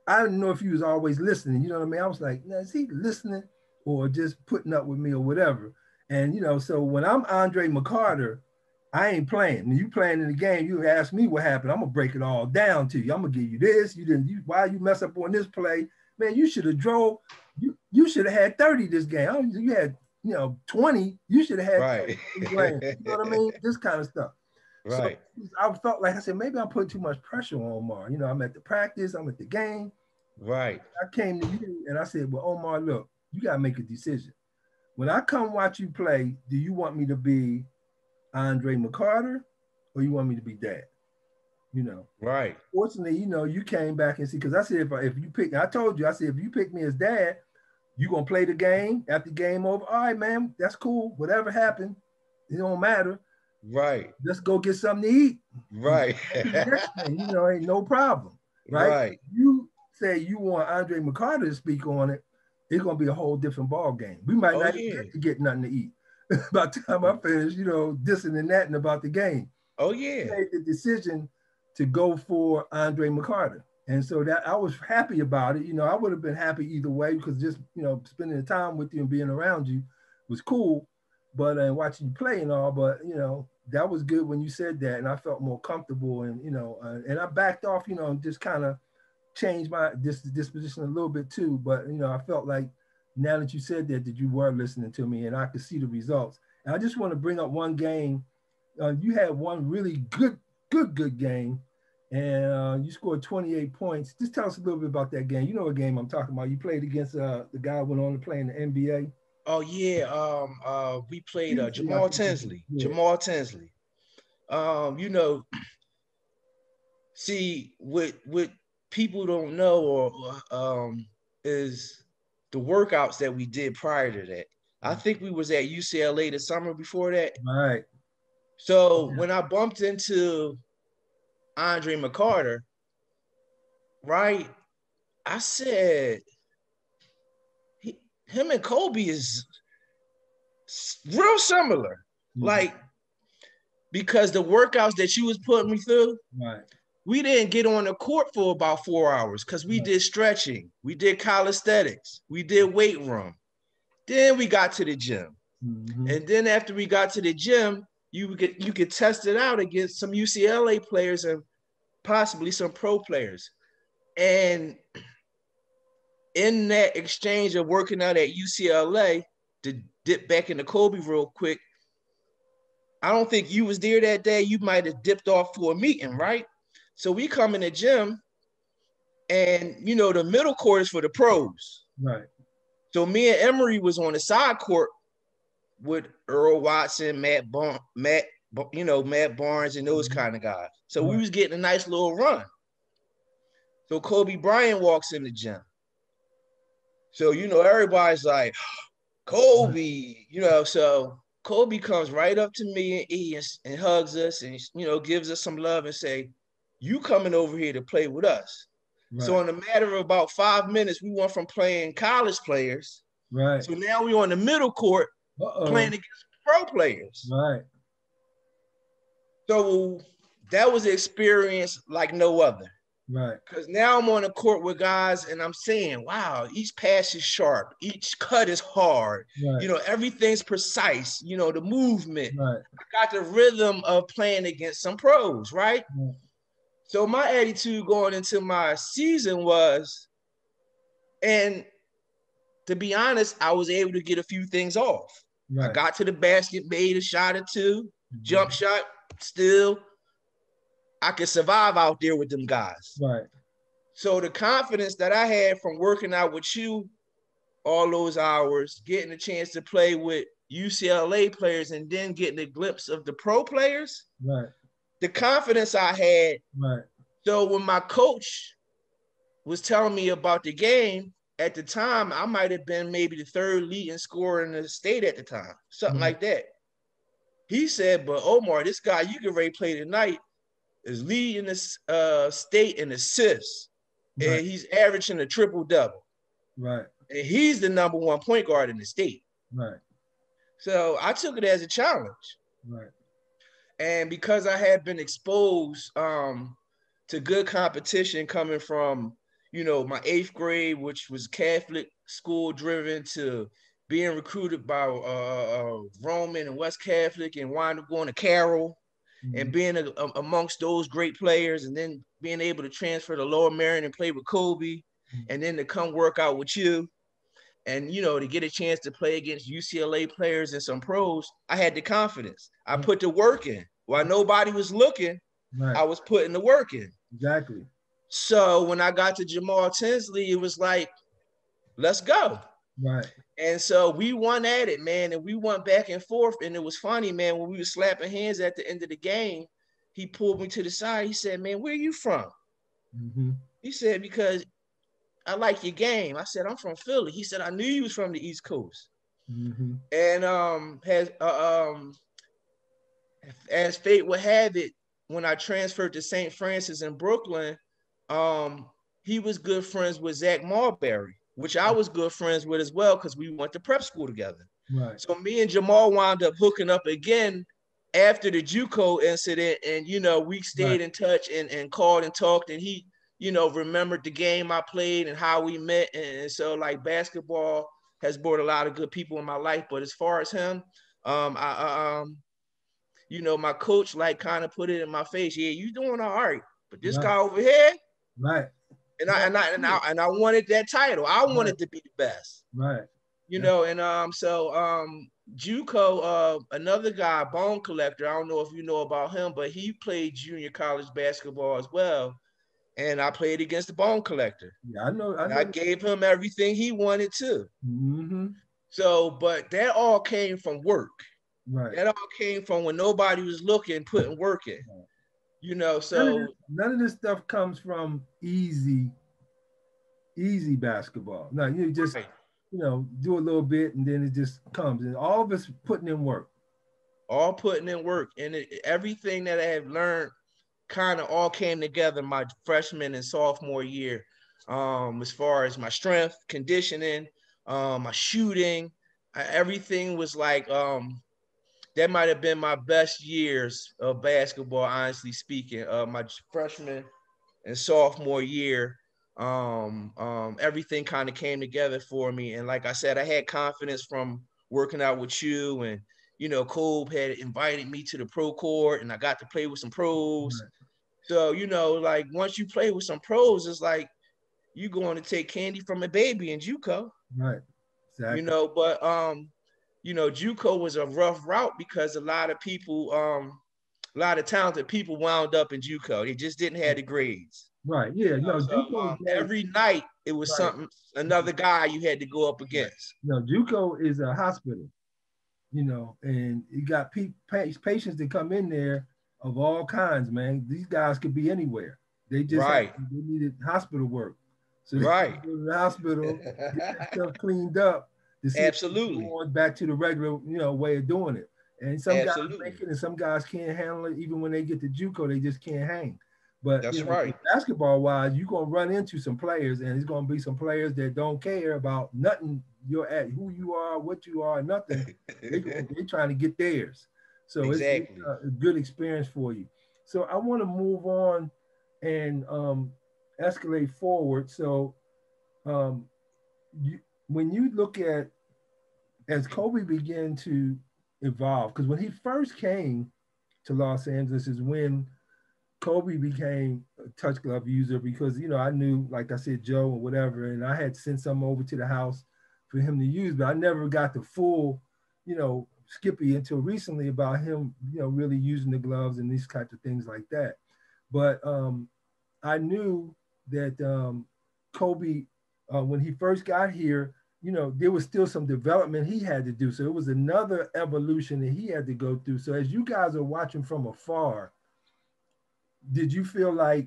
I didn't know if he was always listening. You know what I mean? I was like, now, is he listening or just putting up with me or whatever? And, so when I'm Andre McCarter, I ain't playing. When you playing in the game, you ask me what happened. I'm going to break it all down to you. I'm going to give you this. Why you mess up on this play? Man, you should have drove. You should have had 30 this game. You had, 20. You should have had right. 20. You know what I mean? This kind of stuff. Right. So I felt like I said, maybe I'm putting too much pressure on Omar. I'm at the practice, I'm at the game. Right. I came to you and I said, well, Omar, look, you got to make a decision. When I come watch you play, do you want me to be Andre McCarter or you want me to be dad? Right. Fortunately, you came back and see, because I said, if you pick, I told you, I said, if you pick me as dad, you going to play the game after game over. All right, man, that's cool. Whatever happened, it don't matter. Right. Let's go get something to eat. Right. Ain't no problem. Right. Right. You say you want Andre McCarter to speak on it, it's gonna be a whole different ball game. We might not get nothing to eat. By the time I finish, dissing and that and about the game. Oh yeah. I made the decision to go for Andre McCarter. And so that I was happy about it. I would have been happy either way because just, spending the time with you and being around you was cool. But watching you play and all, but that was good when you said that, and I felt more comfortable, and and I backed off, and just kind of changed my disposition a little bit too. But I felt like now that you said that you were listening to me, and I could see the results. And I just want to bring up one game. You had one really good game, and you scored 28 points. Just tell us a little bit about that game. You know what game I'm talking about. You played against the guy who went on to play in the NBA. Oh yeah, we played Jamal Tinsley. Yeah. Jamal Tinsley. See what people don't know or is the workouts that we did prior to that. I think we was at UCLA the summer before that. Right. So when I bumped into Andre McCarter, right, I said, him and Kobe is real similar. Mm-hmm. Like, because the workouts that you was putting me through, right, we didn't get on the court for about 4 hours because we did stretching, we did calisthenics, we did weight room. Then we got to the gym. Mm-hmm. And then after we got to the gym, you could test it out against some UCLA players and possibly some pro players. And in that exchange of working out at UCLA, to dip back into KOBE real quick, I don't think you was there that day. You might have dipped off for a meeting, right? So we come in the gym, and the middle court is for the pros. Right. So me and Emery was on the side court with Earl Watson, Matt Barnes, and those kind of guys. So we was getting a nice little run. So KOBE Bryant walks in the gym. So, everybody's like, Kobe, so Kobe comes right up to me and E and hugs us and, gives us some love and say, you coming over here to play with us. Right. So in a matter of about 5 minutes, we went from playing college players. Right. So now we're on the middle court playing against pro players. Right. So that was an experience like no other. Right. Because now I'm on the court with guys and I'm saying, wow, each pass is sharp. Each cut is hard. Right. You know, everything's precise. You know, the movement. Right. I got the rhythm of playing against some pros, right? Right. So my attitude going into my season was, and to be honest, I was able to get a few things off. I Right. got to the basket, made a shot or two, jump shot, still, I could survive out there with them guys. Right. So the confidence that I had from working out with you all those hours, getting a chance to play with UCLA players and then getting a glimpse of the pro players, Right. the confidence I had. Right. So when my coach was telling me about the game, at the time, I might have been maybe the third leading scorer in the state at the time, something like that. He said, but Omar, this guy you can ready play tonight is leading the state in assists. Right. And he's averaging a triple-double. Right. And he's the #1 point guard in the state. Right. So I took it as a challenge. Right. And because I had been exposed to good competition coming from, you know, my 8th grade, which was Catholic school driven, to being recruited by Roman and West Catholic and wound up going to Carroll and being amongst those great players, and then being able to transfer to Lower Marion and play with KOBE, and then to come work out with you, and, you know, to get a chance to play against UCLA players and some pros, I had the confidence. I put the work in. While nobody was looking, I was putting the work in. Exactly. So when I got to Jamal Tinsley, it was like, let's go. Right. And so we won at it, man, and we went back and forth. And it was funny, man, when we were slapping hands at the end of the game, he pulled me to the side. He said, man, where are you from? He said, because I like your game. I said, I'm from Philly. He said, I knew you was from the East Coast. And as fate would have it, when I transferred to St. Francis in Brooklyn, he was good friends with Zach Marbury, which I was good friends with as well, because we went to prep school together. Right. So me and Jamal wound up hooking up again after the JUCO incident. And, you know, we stayed in touch and called and talked. And he, you know, remembered the game I played and how we met. And so, like, basketball has brought a lot of good people in my life. But as far as him, you know, my coach, like, kind of put it in my face. Yeah, you doing all right. But this guy over here. Right. And I wanted that title. I wanted to be the best. Right. You know, and JUCO, another guy, Bone Collector, I don't know if you know about him, but he played junior college basketball as well. And I played against the Bone Collector. Yeah, I know. I gave him everything he wanted too. So, but that all came from work. Right. That all came from when nobody was looking, putting work in. Right. You know, so none of this stuff comes from easy basketball. No, you just you know, do a little bit and then it just comes. And all of us putting in work. All putting in work. And everything that I have learned kind of all came together my freshman and sophomore year. As far as my strength, conditioning, my shooting, everything was like that might have been my best years of basketball, honestly speaking. My freshman and sophomore year, everything kind of came together for me. And like I said, I had confidence from working out with you, and, you know, KOBE had invited me to the pro court, and I got to play with some pros. Right. So, you know, like, once you play with some pros, it's like you going to take candy from a baby in JUCO. Right. Exactly. You know, but you know, JUCO was a rough route because a lot of people, a lot of talented people wound up in JUCO. They just didn't have the grades. Right. Yeah. You know, No, so, JUCO every night it was something, another guy you had to go up against. No, JUCO is a hospital, you know, and you got patients that come in there of all kinds, man. These guys could be anywhere. They just they needed hospital work. So they go to the hospital, get that stuff cleaned up. Absolutely. Going back to the regular, you know, way of doing it. And some guys make it, and some guys can't handle it. Even when they get to JUCO, they just can't hang. But that's you know, basketball wise, you're gonna run into some players, and it's gonna be some players that don't care about nothing. You're at who you are, what you are, nothing. They're trying to get theirs. So it's Exactly. a good experience for you. So I want to move on and escalate forward. So um, you, when you look at as Kobe began to evolve, because when he first came to Los Angeles is when Kobe became a touch glove user because I knew, like I said, Joe or whatever, and I had sent some over to the house for him to use, but I never got the full, Skippy until recently about him, really using the gloves and these types of things like that. But I knew that Kobe, when he first got here, there was still some development he had to do. So it was another evolution that he had to go through. So as you guys are watching from afar, did you feel like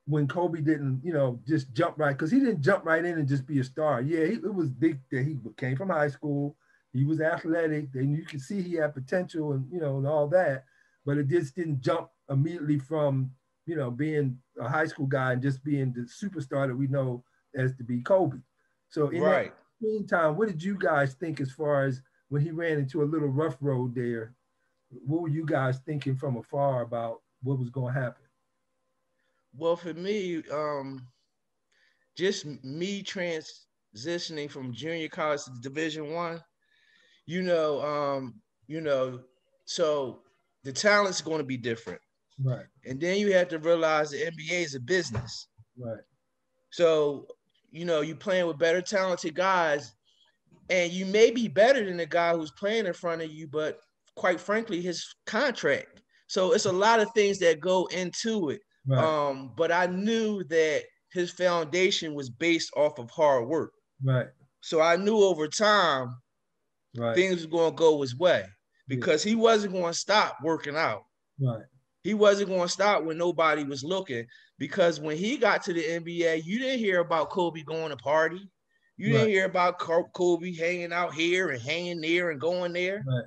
when Kobe didn't, just jump right, because he didn't jump right in and just be a star. Yeah, it was big that he came from high school. He was athletic, and you could see he had potential and, and all that, but it just didn't jump immediately from, being a high school guy and just being the superstar that we know as to be Kobe. So in that Right. meantime, what did you guys think as far as when he ran into a little rough road there? What were you guys thinking from afar about what was going to happen? Well, for me, just me transitioning from junior college to Division 1, you know, you know, so the talent's going to be different. Right, And then you have to realize the NBA is a business. right, So, you playing with better talented guys, and you may be better than the guy who's playing in front of you, but quite frankly, his contract. So it's a lot of things that go into it. right, But I knew that his foundation was based off of hard work. right, So I knew over time right, things were going to go his way yeah, because he wasn't going to stop working out. right, He wasn't going to stop when nobody was looking, because when he got to the NBA, you didn't hear about Kobe going to party. You didn't right, hear about Kobe hanging out here and hanging there and going there. right,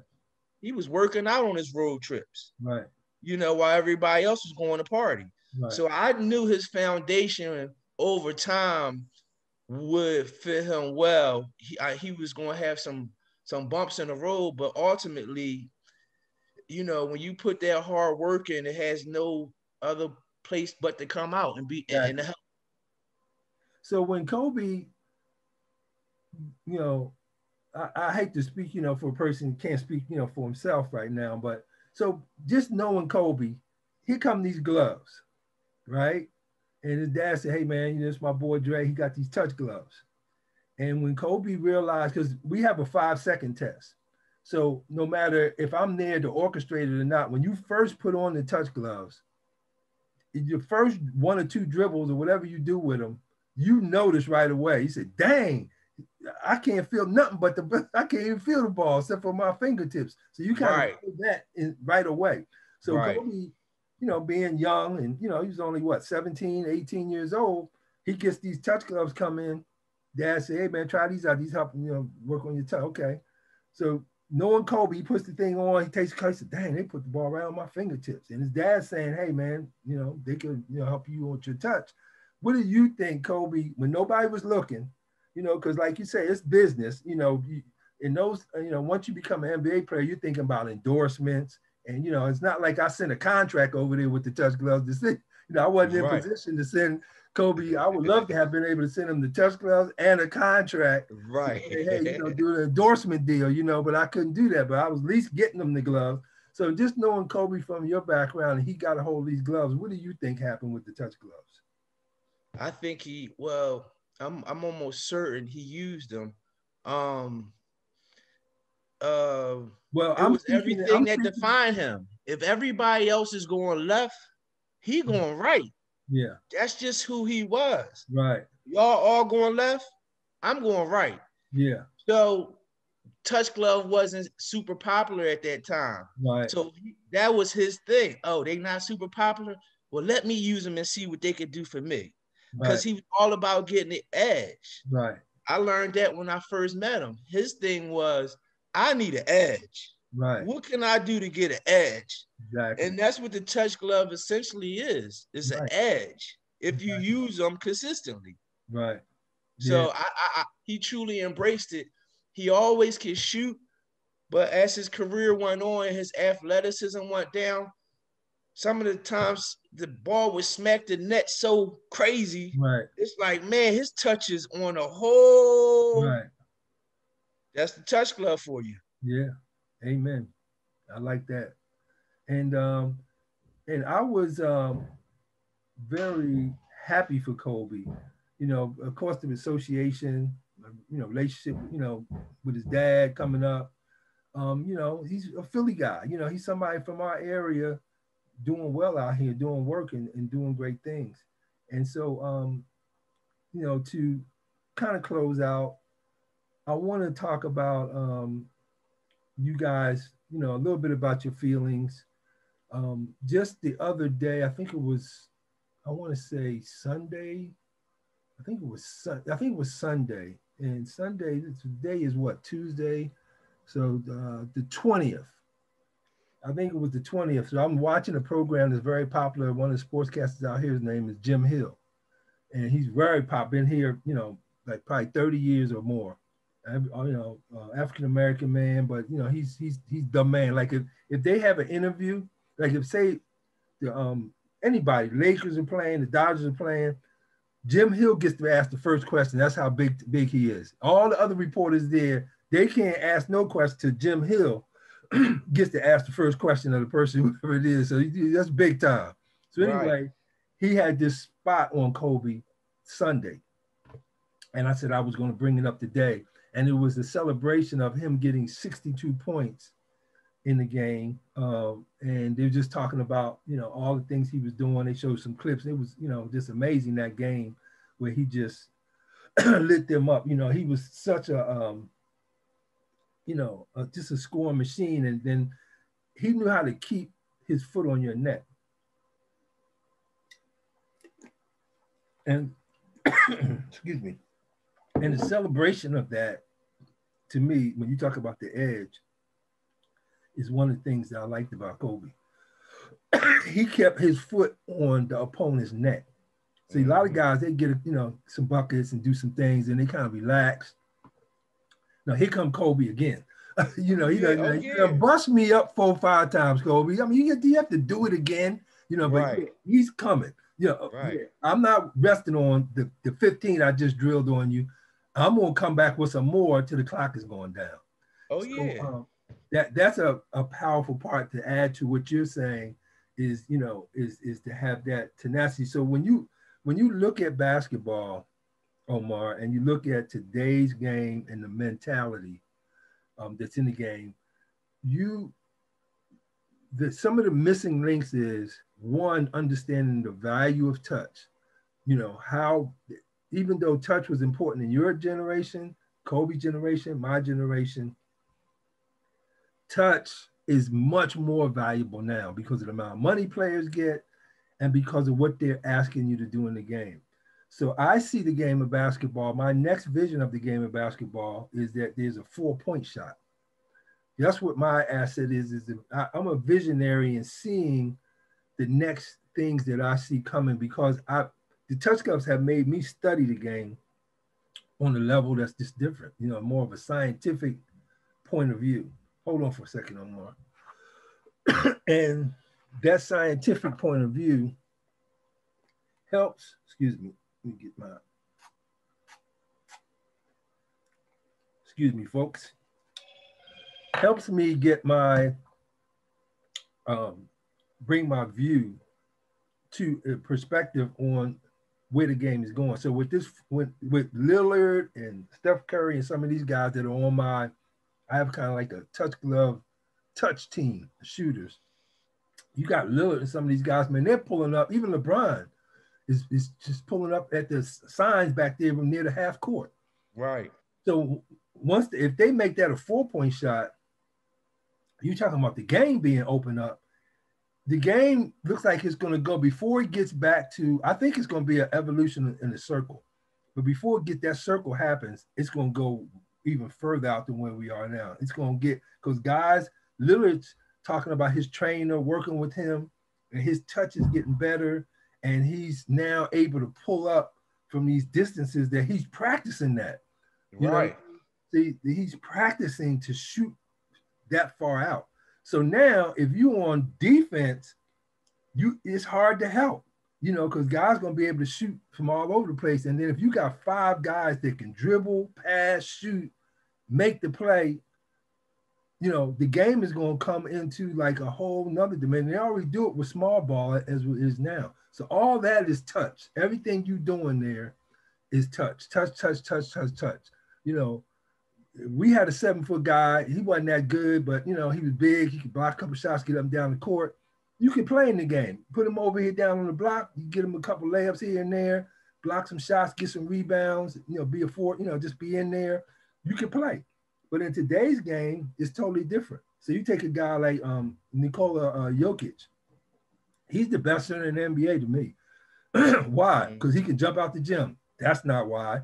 He was working out on his road trips, right, while everybody else was going to party. right. So I knew his foundation over time would fit him well. He was going to have some bumps in the road, but ultimately, when you put that hard work in, it has no other place but to come out and be and Exactly. to help. So when Kobe, you know, I hate to speak, for a person who can't speak, for himself right now, but so just knowing Kobe, here come these gloves, right? And his dad said, "Hey man, it's my boy Dre. He got these touch gloves." And when Kobe realized, because we have a 5-second test, so no matter if I'm there to orchestrate it or not, when you first put on the touch gloves, your first one or two dribbles or whatever you do with them, you notice right away. He said, "Dang, I can't feel nothing but I can't even feel the ball except for my fingertips." So you kind of Right, feel that right away. So right, Kobe, being young and, he was only what, 17, 18 years old, he gets these touch gloves come in. Dad said, "Hey man, try these out. These help, work on your touch." Okay. So knowing Kobe, he puts the thing on, he takes the cut, he said, "Dang, they put the ball right on my fingertips." And his dad saying, "Hey man, they could, help you with your touch." What do you think, Kobe, when nobody was looking, because like you say, it's business, in those, once you become an NBA player, you're thinking about endorsements. And, it's not like I sent a contract over there with the touch gloves to send, I wasn't in right, position to send Kobe. I would love to have been able to send him the touch gloves and a contract to right. say, "Hey, do an endorsement deal," but I couldn't do that. But I was at least getting them the gloves. So just knowing Kobe from your background, and he got a hold of these gloves, what do you think happened with the touch gloves? I think I'm almost certain he used them. Um, uh, Well, it was everything that defined him. If everybody else is going left, he going right. yeah, That's just who he was. right, Y'all all going left, I'm going right. yeah, So touch glove wasn't super popular at that time. right, So that was his thing. Oh, they not super popular? Well, let me use them and see what they could do for me. Because right, he was all about getting the edge. right, I learned that when I first met him. His thing was, I need an edge. right, What can I do to get an edge? exactly, And that's what the touch glove essentially is. It's an right, edge if you exactly, use them consistently. right, yeah, So he truly embraced it. He always could shoot, But as his career went on and his athleticism went down, some of the times the ball would smack the net so crazy. Right. It's like, man, his touch is on a whole. Right. That's the touch glove for you. Yeah. Amen. I like that. And I was very happy for Kobe. You know, of course, the association, you know, relationship, you know, with his dad coming up. You know, he's a Philly guy. You know, he's somebody from our area doing well out here, doing work and doing great things. And so, you know, to kind of close out, I want to talk about you guys, you know, a little bit about your feelings. Just the other day, I think it was, I want to say Sunday. I think it was Sunday. And Sunday, today is what, Tuesday? So the 20th. I think it was the 20th. So I'm watching a program that's very popular. One of the sportscasters out here, his name is Jim Hill. And he's very popular, been here, you know, like probably 30 years or more. You know, African-American man, but you know, he's the man. Like if they have an interview, like if say the anybody, Lakers are playing, the Dodgers are playing, Jim Hill gets to ask the first question. That's how big he is. All the other reporters there, they can't ask no question to Jim Hill gets to ask the first question of the person, whoever it is. So that's big time. So anyway, right. He had this spot on Kobe Sunday. And I said I was going to bring it up today. And it was a celebration of him getting 62 points in the game. And they were just talking about, you know, all the things he was doing. They showed some clips. It was, you know, just amazing, that game where he just lit them up. You know, he was such a, you know, just a scoring machine. And then he knew how to keep his foot on your neck. And excuse me. And the celebration of that, to me, when you talk about the edge, is one of the things that I liked about Kobe. He kept his foot on the opponent's neck. See, a lot of guys, they get, you know, some buckets and do some things, and they kind of relax. Now, here come Kobe again. You know, he done bust me up 4 or 5 times, Kobe. I mean, you have to do it again, you know, but right. He's coming. You know, right. Yeah, I'm not resting on the 15 I just drilled on you. I'm going to come back with some more till the clock is going down. Oh, so, yeah. That's a powerful part to add to what you're saying is, you know, is to have that tenacity. So when you look at basketball, Omar, and you look at today's game and the mentality that's in the game, some of the missing links is, one, understanding the value of touch. You know, how, even though touch was important in your generation, Kobe generation, my generation, touch is much more valuable now because of the amount of money players get and because of what they're asking you to do in the game. So I see the game of basketball, my next vision of the game of basketball is that there's a 4-point shot. That's what my asset is I'm a visionary in seeing the next things that I see coming, because the touch cups have made me study the game on a level that's just different, you know, more of a scientific point of view. Hold on for a second, Omar. And that scientific point of view helps, excuse me, let me get my, excuse me, folks, helps me get my, bring my view to a perspective on where the game is going. So with Lillard and Steph Curry and some of these guys that are on I have kind of like a touch team, shooters. You got Lillard and some of these guys, man, they're pulling up. Even LeBron is just pulling up at the signs back there from near the half court. Right. So if they make that a 4-point shot, you're talking about the game being opened up. The game looks like it's going to go, before it gets back to, I think it's going to be an evolution in the circle. But before that circle happens, it's going to go even further out than where we are now. It's going to get, because guys, Lillard's talking about his trainer working with him, and his touch is getting better, and he's now able to pull up from these distances that he's practicing that. You right. know? See, he's practicing to shoot that far out. So now if you on defense, it's hard to help, because guys gonna be able to shoot from all over the place. And then if you got 5 guys that can dribble, pass, shoot, make the play, the game is gonna come into like a whole nother dimension. They already do it with small ball as it is now. So all that is touch. Everything you doing there is touch. Touch, touch, touch, touch, touch. We had a 7-foot guy. He wasn't that good, but he was big. He could block a couple shots, get up and down the court. You can play in the game. Put him over here down on the block. You get him a couple layups here and there, block some shots, get some rebounds, be a forward, just be in there. You can play. But in today's game, it's totally different. So you take a guy like Nikola Jokic. He's the best center in the NBA to me. Why? Because he can jump out the gym. That's not why.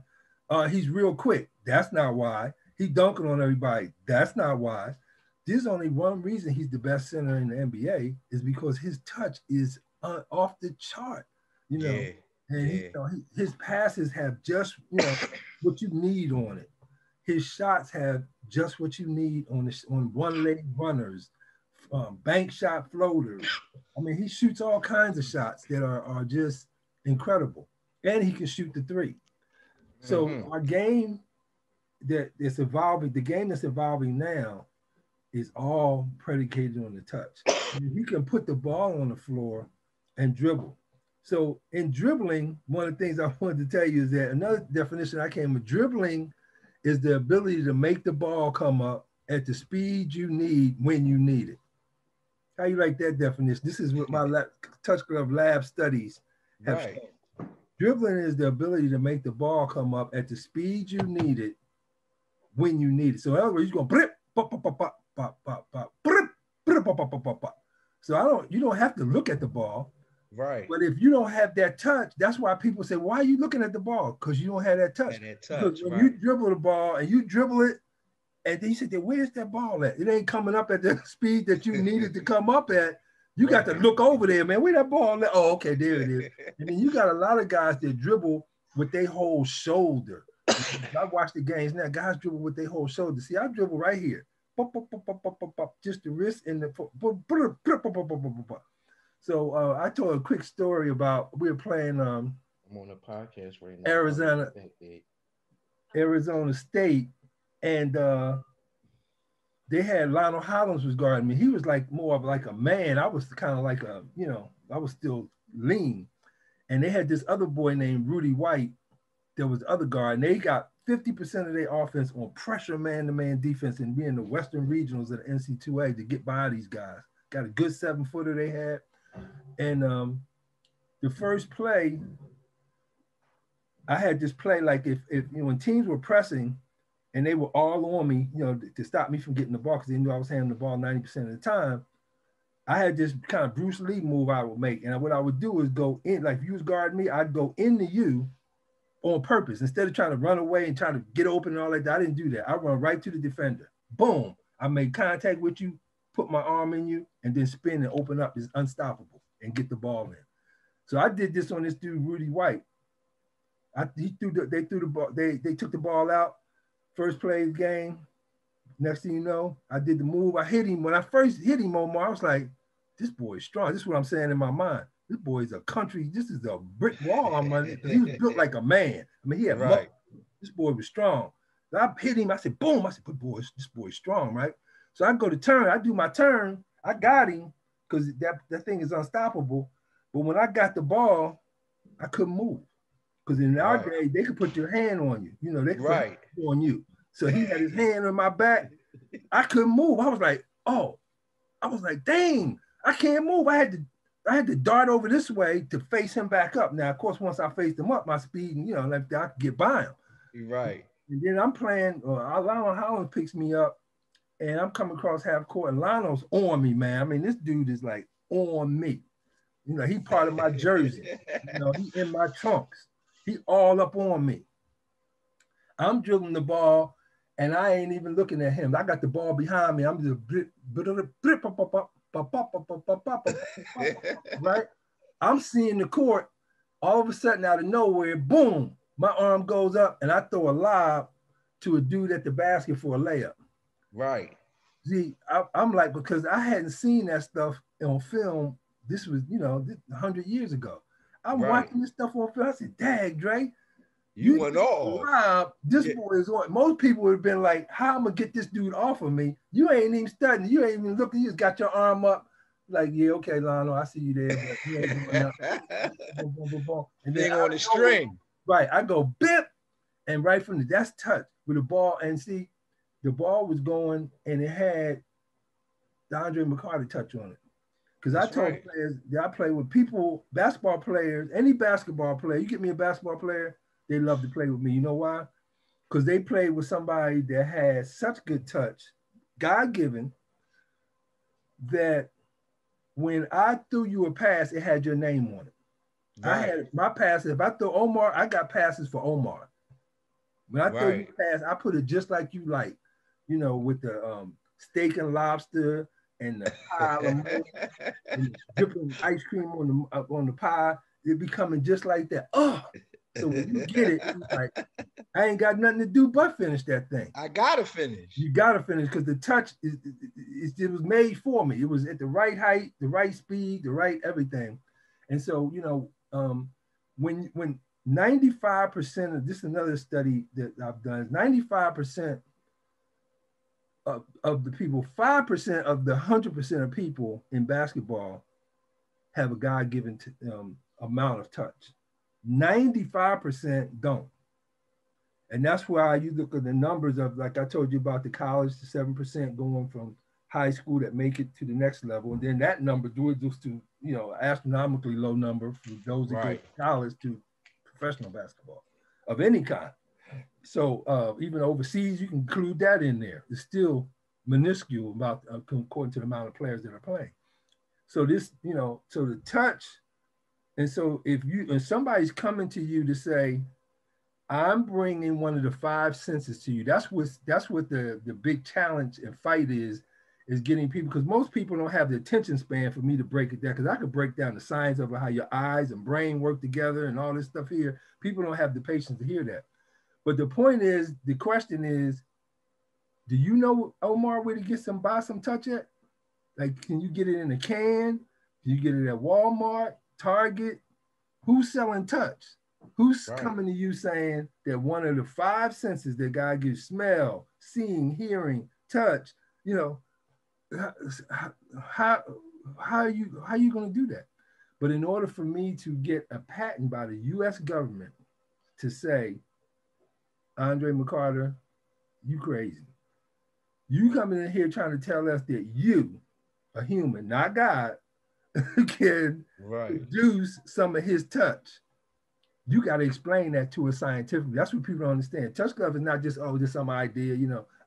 He's real quick. That's not why. He dunking on everybody. That's not why. There's only one reason he's the best center in the NBA is because his touch is off the chart. And his passes have just what you need on it. His shots have just what you need on one-leg runners, bank shot floaters. I mean, he shoots all kinds of shots that are just incredible, and he can shoot the 3. So our game that's evolving, the game that's evolving now, is all predicated on the touch. He can put the ball on the floor and dribble. So in dribbling, one of the things I wanted to tell you is that another definition I came with, dribbling is the ability to make the ball come up at the speed you need when you need it. How you like that definition? This is what my Touch Glove lab studies have shown. Dribbling is the ability to make the ball come up at the speed you need it when you need it. So in other words, you're going pop, pop, pop, pop, pop, pop, pop, pop, pop, pop, pop. So you don't have to look at the ball. Right. But if you don't have that touch, that's why people say, why are you looking at the ball? Because you don't have that touch. Because when you dribble the ball and you dribble it, and then you say, where's that ball at? It ain't coming up at the speed that you needed to come up at. You got to look over there, man. Where that ball at? Oh, okay, there it is. And then you got a lot of guys that dribble with their whole shoulder. I watch the games now. Guys dribble with their whole shoulder. See, I dribble right here. Just the wrist and the foot. So I told a quick story about we were playing I'm on a podcast right now. Arizona State, and they had Lionel Hollins was guarding me. He was like more of like a man. I was kind of like I was still lean. And they had this other boy named Rudy White that was the other guard, and they got 50% of their offense on pressure man-to-man defense and being the Western Regionals of the NC2A to get by these guys. Got a good 7-footer they had. And the first play, I had this play like if when teams were pressing and they were all on me, to stop me from getting the ball because they knew I was handling the ball 90% of the time, I had this kind of Bruce Lee move I would make. And what I would do is go in, like if you was guarding me, I'd go into you on purpose. Instead of trying to run away and trying to get open and all like that, I didn't do that. I run right to the defender. Boom. I made contact with you, put my arm in you, and then spin and open up. It's unstoppable and get the ball in. So I did this on this dude, Rudy White. They took the ball out. First play of the game. Next thing you know, I did the move. I hit him. When I first hit him, Omar, I was like, this boy's strong. This is what I'm saying in my mind. This boy's a country. This is a brick wall I'm running. He was built like a man. I mean, he had muscle. This boy was strong. So I hit him. I said, boom. I said, good boy, this boy's strong, right? So I go to turn. I do my turn. I got him because that thing is unstoppable. But when I got the ball, I couldn't move. Because in our day, they could put your hand on you. They could put their hand on you. So he had his hand on my back. I couldn't move. I was like, dang, I can't move. I had to dart over this way to face him back up. Now, of course, once I faced him up, my speed, like I could get by him. Right. And then I'm playing, Lionel Hollins picks me up, and I'm coming across half court, and Lionel's on me, man. I mean, this dude is like on me. He part of my jersey. He in my trunks. He all up on me. I'm dribbling the ball, and I ain't even looking at him. I got the ball behind me. I'm just right? I'm seeing the court. All of a sudden, out of nowhere, boom, my arm goes up, and I throw a lob to a dude at the basket for a layup. Right. See, I'm like, because I hadn't seen that stuff on film. This was, 100 years ago. I'm Right. watching this stuff on film. I said, "Dang, Dre, You you went just off. robbed. This Yeah. boy is on." Most people would have been like, "How I'm gonna get this dude off of me? You ain't even studying. You ain't even looking. You just got your arm up, like, yeah, okay, Lionel, I see you there, but you ain't doing nothing." Boom, boom, boom, boom. And then Being on the string. right, I go bip, and right from that's touch with the ball, and see, the ball was going, and it had the Andre McCarter touch on it. Because I That's told right. players that I play with people, basketball players, any basketball player, you get me a basketball player, they love to play with me. You know why? Because they played with somebody that had such good touch, God given, that when I threw you a pass, it had your name on it. I Right. had my passes. If I throw Omar, I got passes for Omar. When I throw you Right. a pass, I put it just like you like, with the steak and lobster and the pile of mold and dripping ice cream on the pie. It be coming just like that. Oh, so when you get it, it's like I ain't got nothing to do but finish that thing. I gotta finish. You gotta finish because the touch it was made for me. It was at the right height, the right speed, the right everything. And so when 95% of this is another study that I've done, 95% of the people, 5% of the 100% of people in basketball have a God-given amount of touch. 95% don't. And that's why you look at the numbers of, like I told you about the college, the 7% going from high school that make it to the next level. And then that number dwindles to, astronomically low number for those that go to Right. college to professional basketball of any kind. So even overseas, you can include that in there. It's still minuscule about according to the amount of players that are playing. So this, so the touch, and so if somebody's coming to you to say, I'm bringing one of the five senses to you. That's what the big challenge and fight is getting people, because most people don't have the attention span for me to break it down, because I could break down the science of how your eyes and brain work together and all this stuff here. People don't have the patience to hear that. But the point is, the question is, do you know, Omar, where to buy some touch at? Like, can you get it in a can? Can you get it at Walmart, Target? Who's selling touch? Who's Right. coming to you saying that one of the five senses that God gives, smell, seeing, hearing, touch, how are you going to do that? But in order for me to get a patent by the U.S. government to say, Andre McCarter, you crazy. You coming in here trying to tell us that you, a human, not God, can produce some of his touch. You got to explain that to us scientifically. That's what people don't understand. Touch glove is not just, just some idea.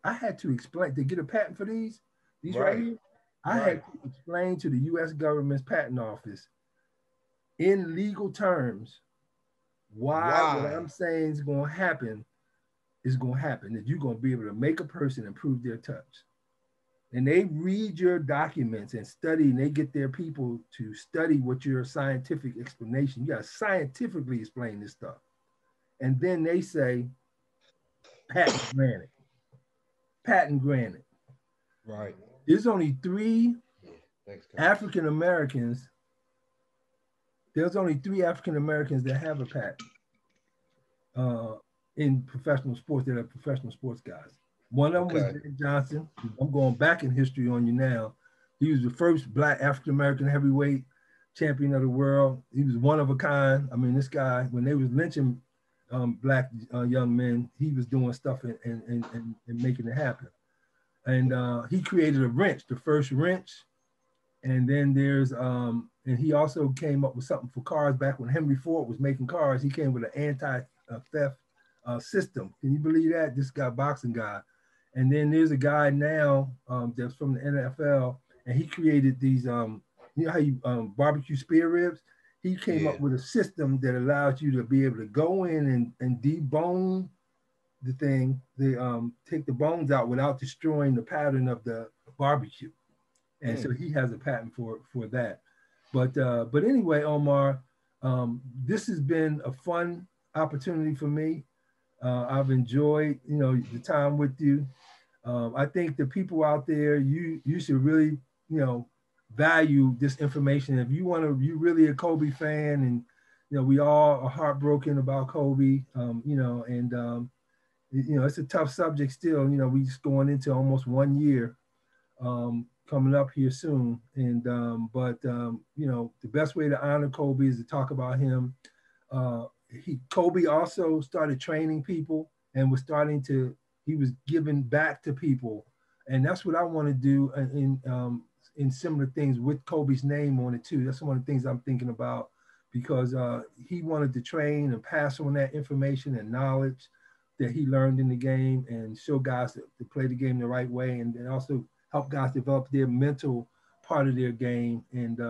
I had to explain to get a patent for these right here. I had to explain to the U.S. government's patent office in legal terms why what I'm saying is going to happen is going to happen. That you're going to be able to make a person improve their touch. And they read your documents and study, and they get their people to study what your scientific explanation. You got to scientifically explain this stuff. And then they say, patent granted. Patent granted. Right. There's only three African Americans. There's only three African Americans that have a patent in professional sports, that are professional sports guys. One of them was Ben Johnson. I'm going back in history on you now. He was the first Black African American heavyweight champion of the world. He was one of a kind. I mean, this guy, when they was lynching Black young men, he was doing stuff and making it happen. And he created a wrench, the first wrench. And then there's, and he also came up with something for cars back when Henry Ford was making cars. He came with an anti-theft system. Can you believe that? This guy, boxing guy. And then there's a guy now that's from the NFL, and he created these, you know how you barbecue spare ribs? He came up with a system that allows you to be able to go in and debone the thing. They take the bones out without destroying the pattern of the barbecue. And so he has a patent for that. But anyway, Omar, this has been a fun opportunity for me. I've enjoyed, the time with you. I think the people out there, you should really, value this information. If you want to, you really a Kobe fan, and we all are heartbroken about Kobe. It's a tough subject still. We just going into almost 1 year, coming up here soon. And the best way to honor Kobe is to talk about him. Kobe also started training people and he was giving back to people, and that's what I want to do in similar things with Kobe's name on it too. That's one of the things I'm thinking about, because he wanted to train and pass on that information and knowledge that he learned in the game, and show guys to play the game the right way, and also help guys develop their mental part of their game. And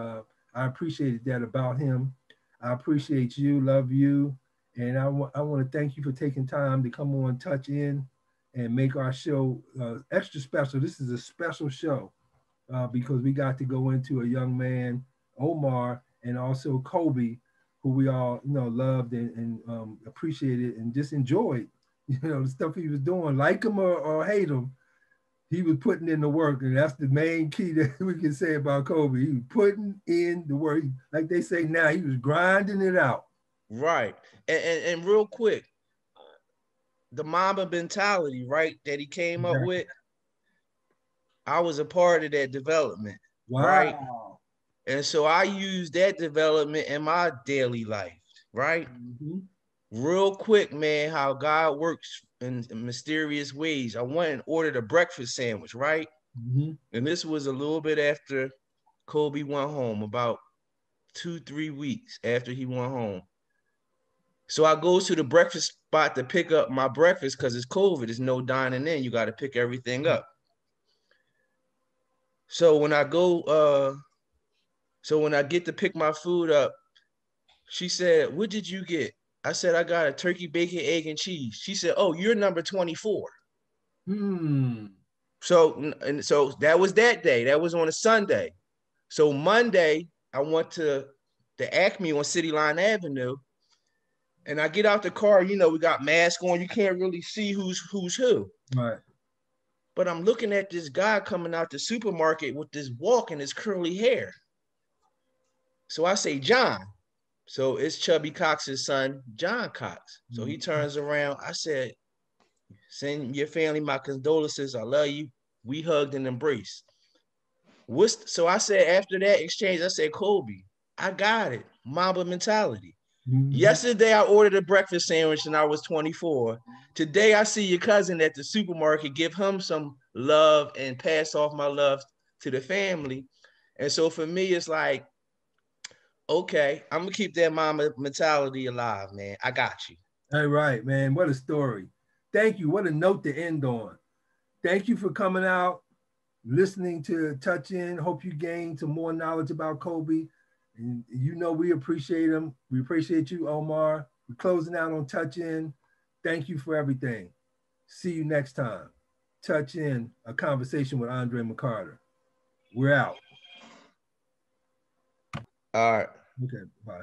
I appreciated that about him. I appreciate you, love you, and I want to thank you for taking time to come on Touch In and make our show extra special. This is a special show because we got to go into a young man, Omar, and also Kobe, who we all loved and appreciated and just enjoyed. The stuff he was doing, like him or hate him, he was putting in the work, and that's the main key that we can say about Kobe. He was putting in the work. Like they say now, he was grinding it out. Right. And real quick, the Mamba mentality, right, that he came up with, I was a part of that development. Wow. Right? And so I use that development in my daily life, right? Mm-hmm. Real quick, man, how God works in mysterious ways. I went and ordered a breakfast sandwich, right? Mm-hmm. And this was a little bit after Kobe went home, about 2-3 weeks after he went home. So I go to the breakfast spot to pick up my breakfast because it's COVID. There's no dining in. You got to pick everything up. So when I get to pick my food up, she said, "What did you get?" I said, "I got a turkey, bacon, egg, and cheese." She said, "Oh, you're number 24. So that was that day. That was on a Sunday. So Monday, I went to the Acme on City Line Avenue, and I get out the car. We got masks on. You can't really see who's who. Right. But I'm looking at this guy coming out the supermarket with this walk and his curly hair. So I say, "John." So it's Chubby Cox's son, John Cox. So he turns around. I said, "Send your family my condolences. I love you." We hugged and embraced. So I said, after that exchange, I said, "Kobe, I got it. Mamba mentality." Mm-hmm. Yesterday, I ordered a breakfast sandwich and I was 24. Today, I see your cousin at the supermarket, give him some love and pass off my love to the family. And so for me, it's like, okay, I'm going to keep that Mamba mentality alive, man. I got you. All right, man. What a story. Thank you. What a note to end on. Thank you for coming out, listening to Touch In. Hope you gained some more knowledge about Kobe. And we appreciate him. We appreciate you, Omar. We're closing out on Touch In. Thank you for everything. See you next time. Touch In, a conversation with Andre McCarter. We're out. All right. Okay, bye.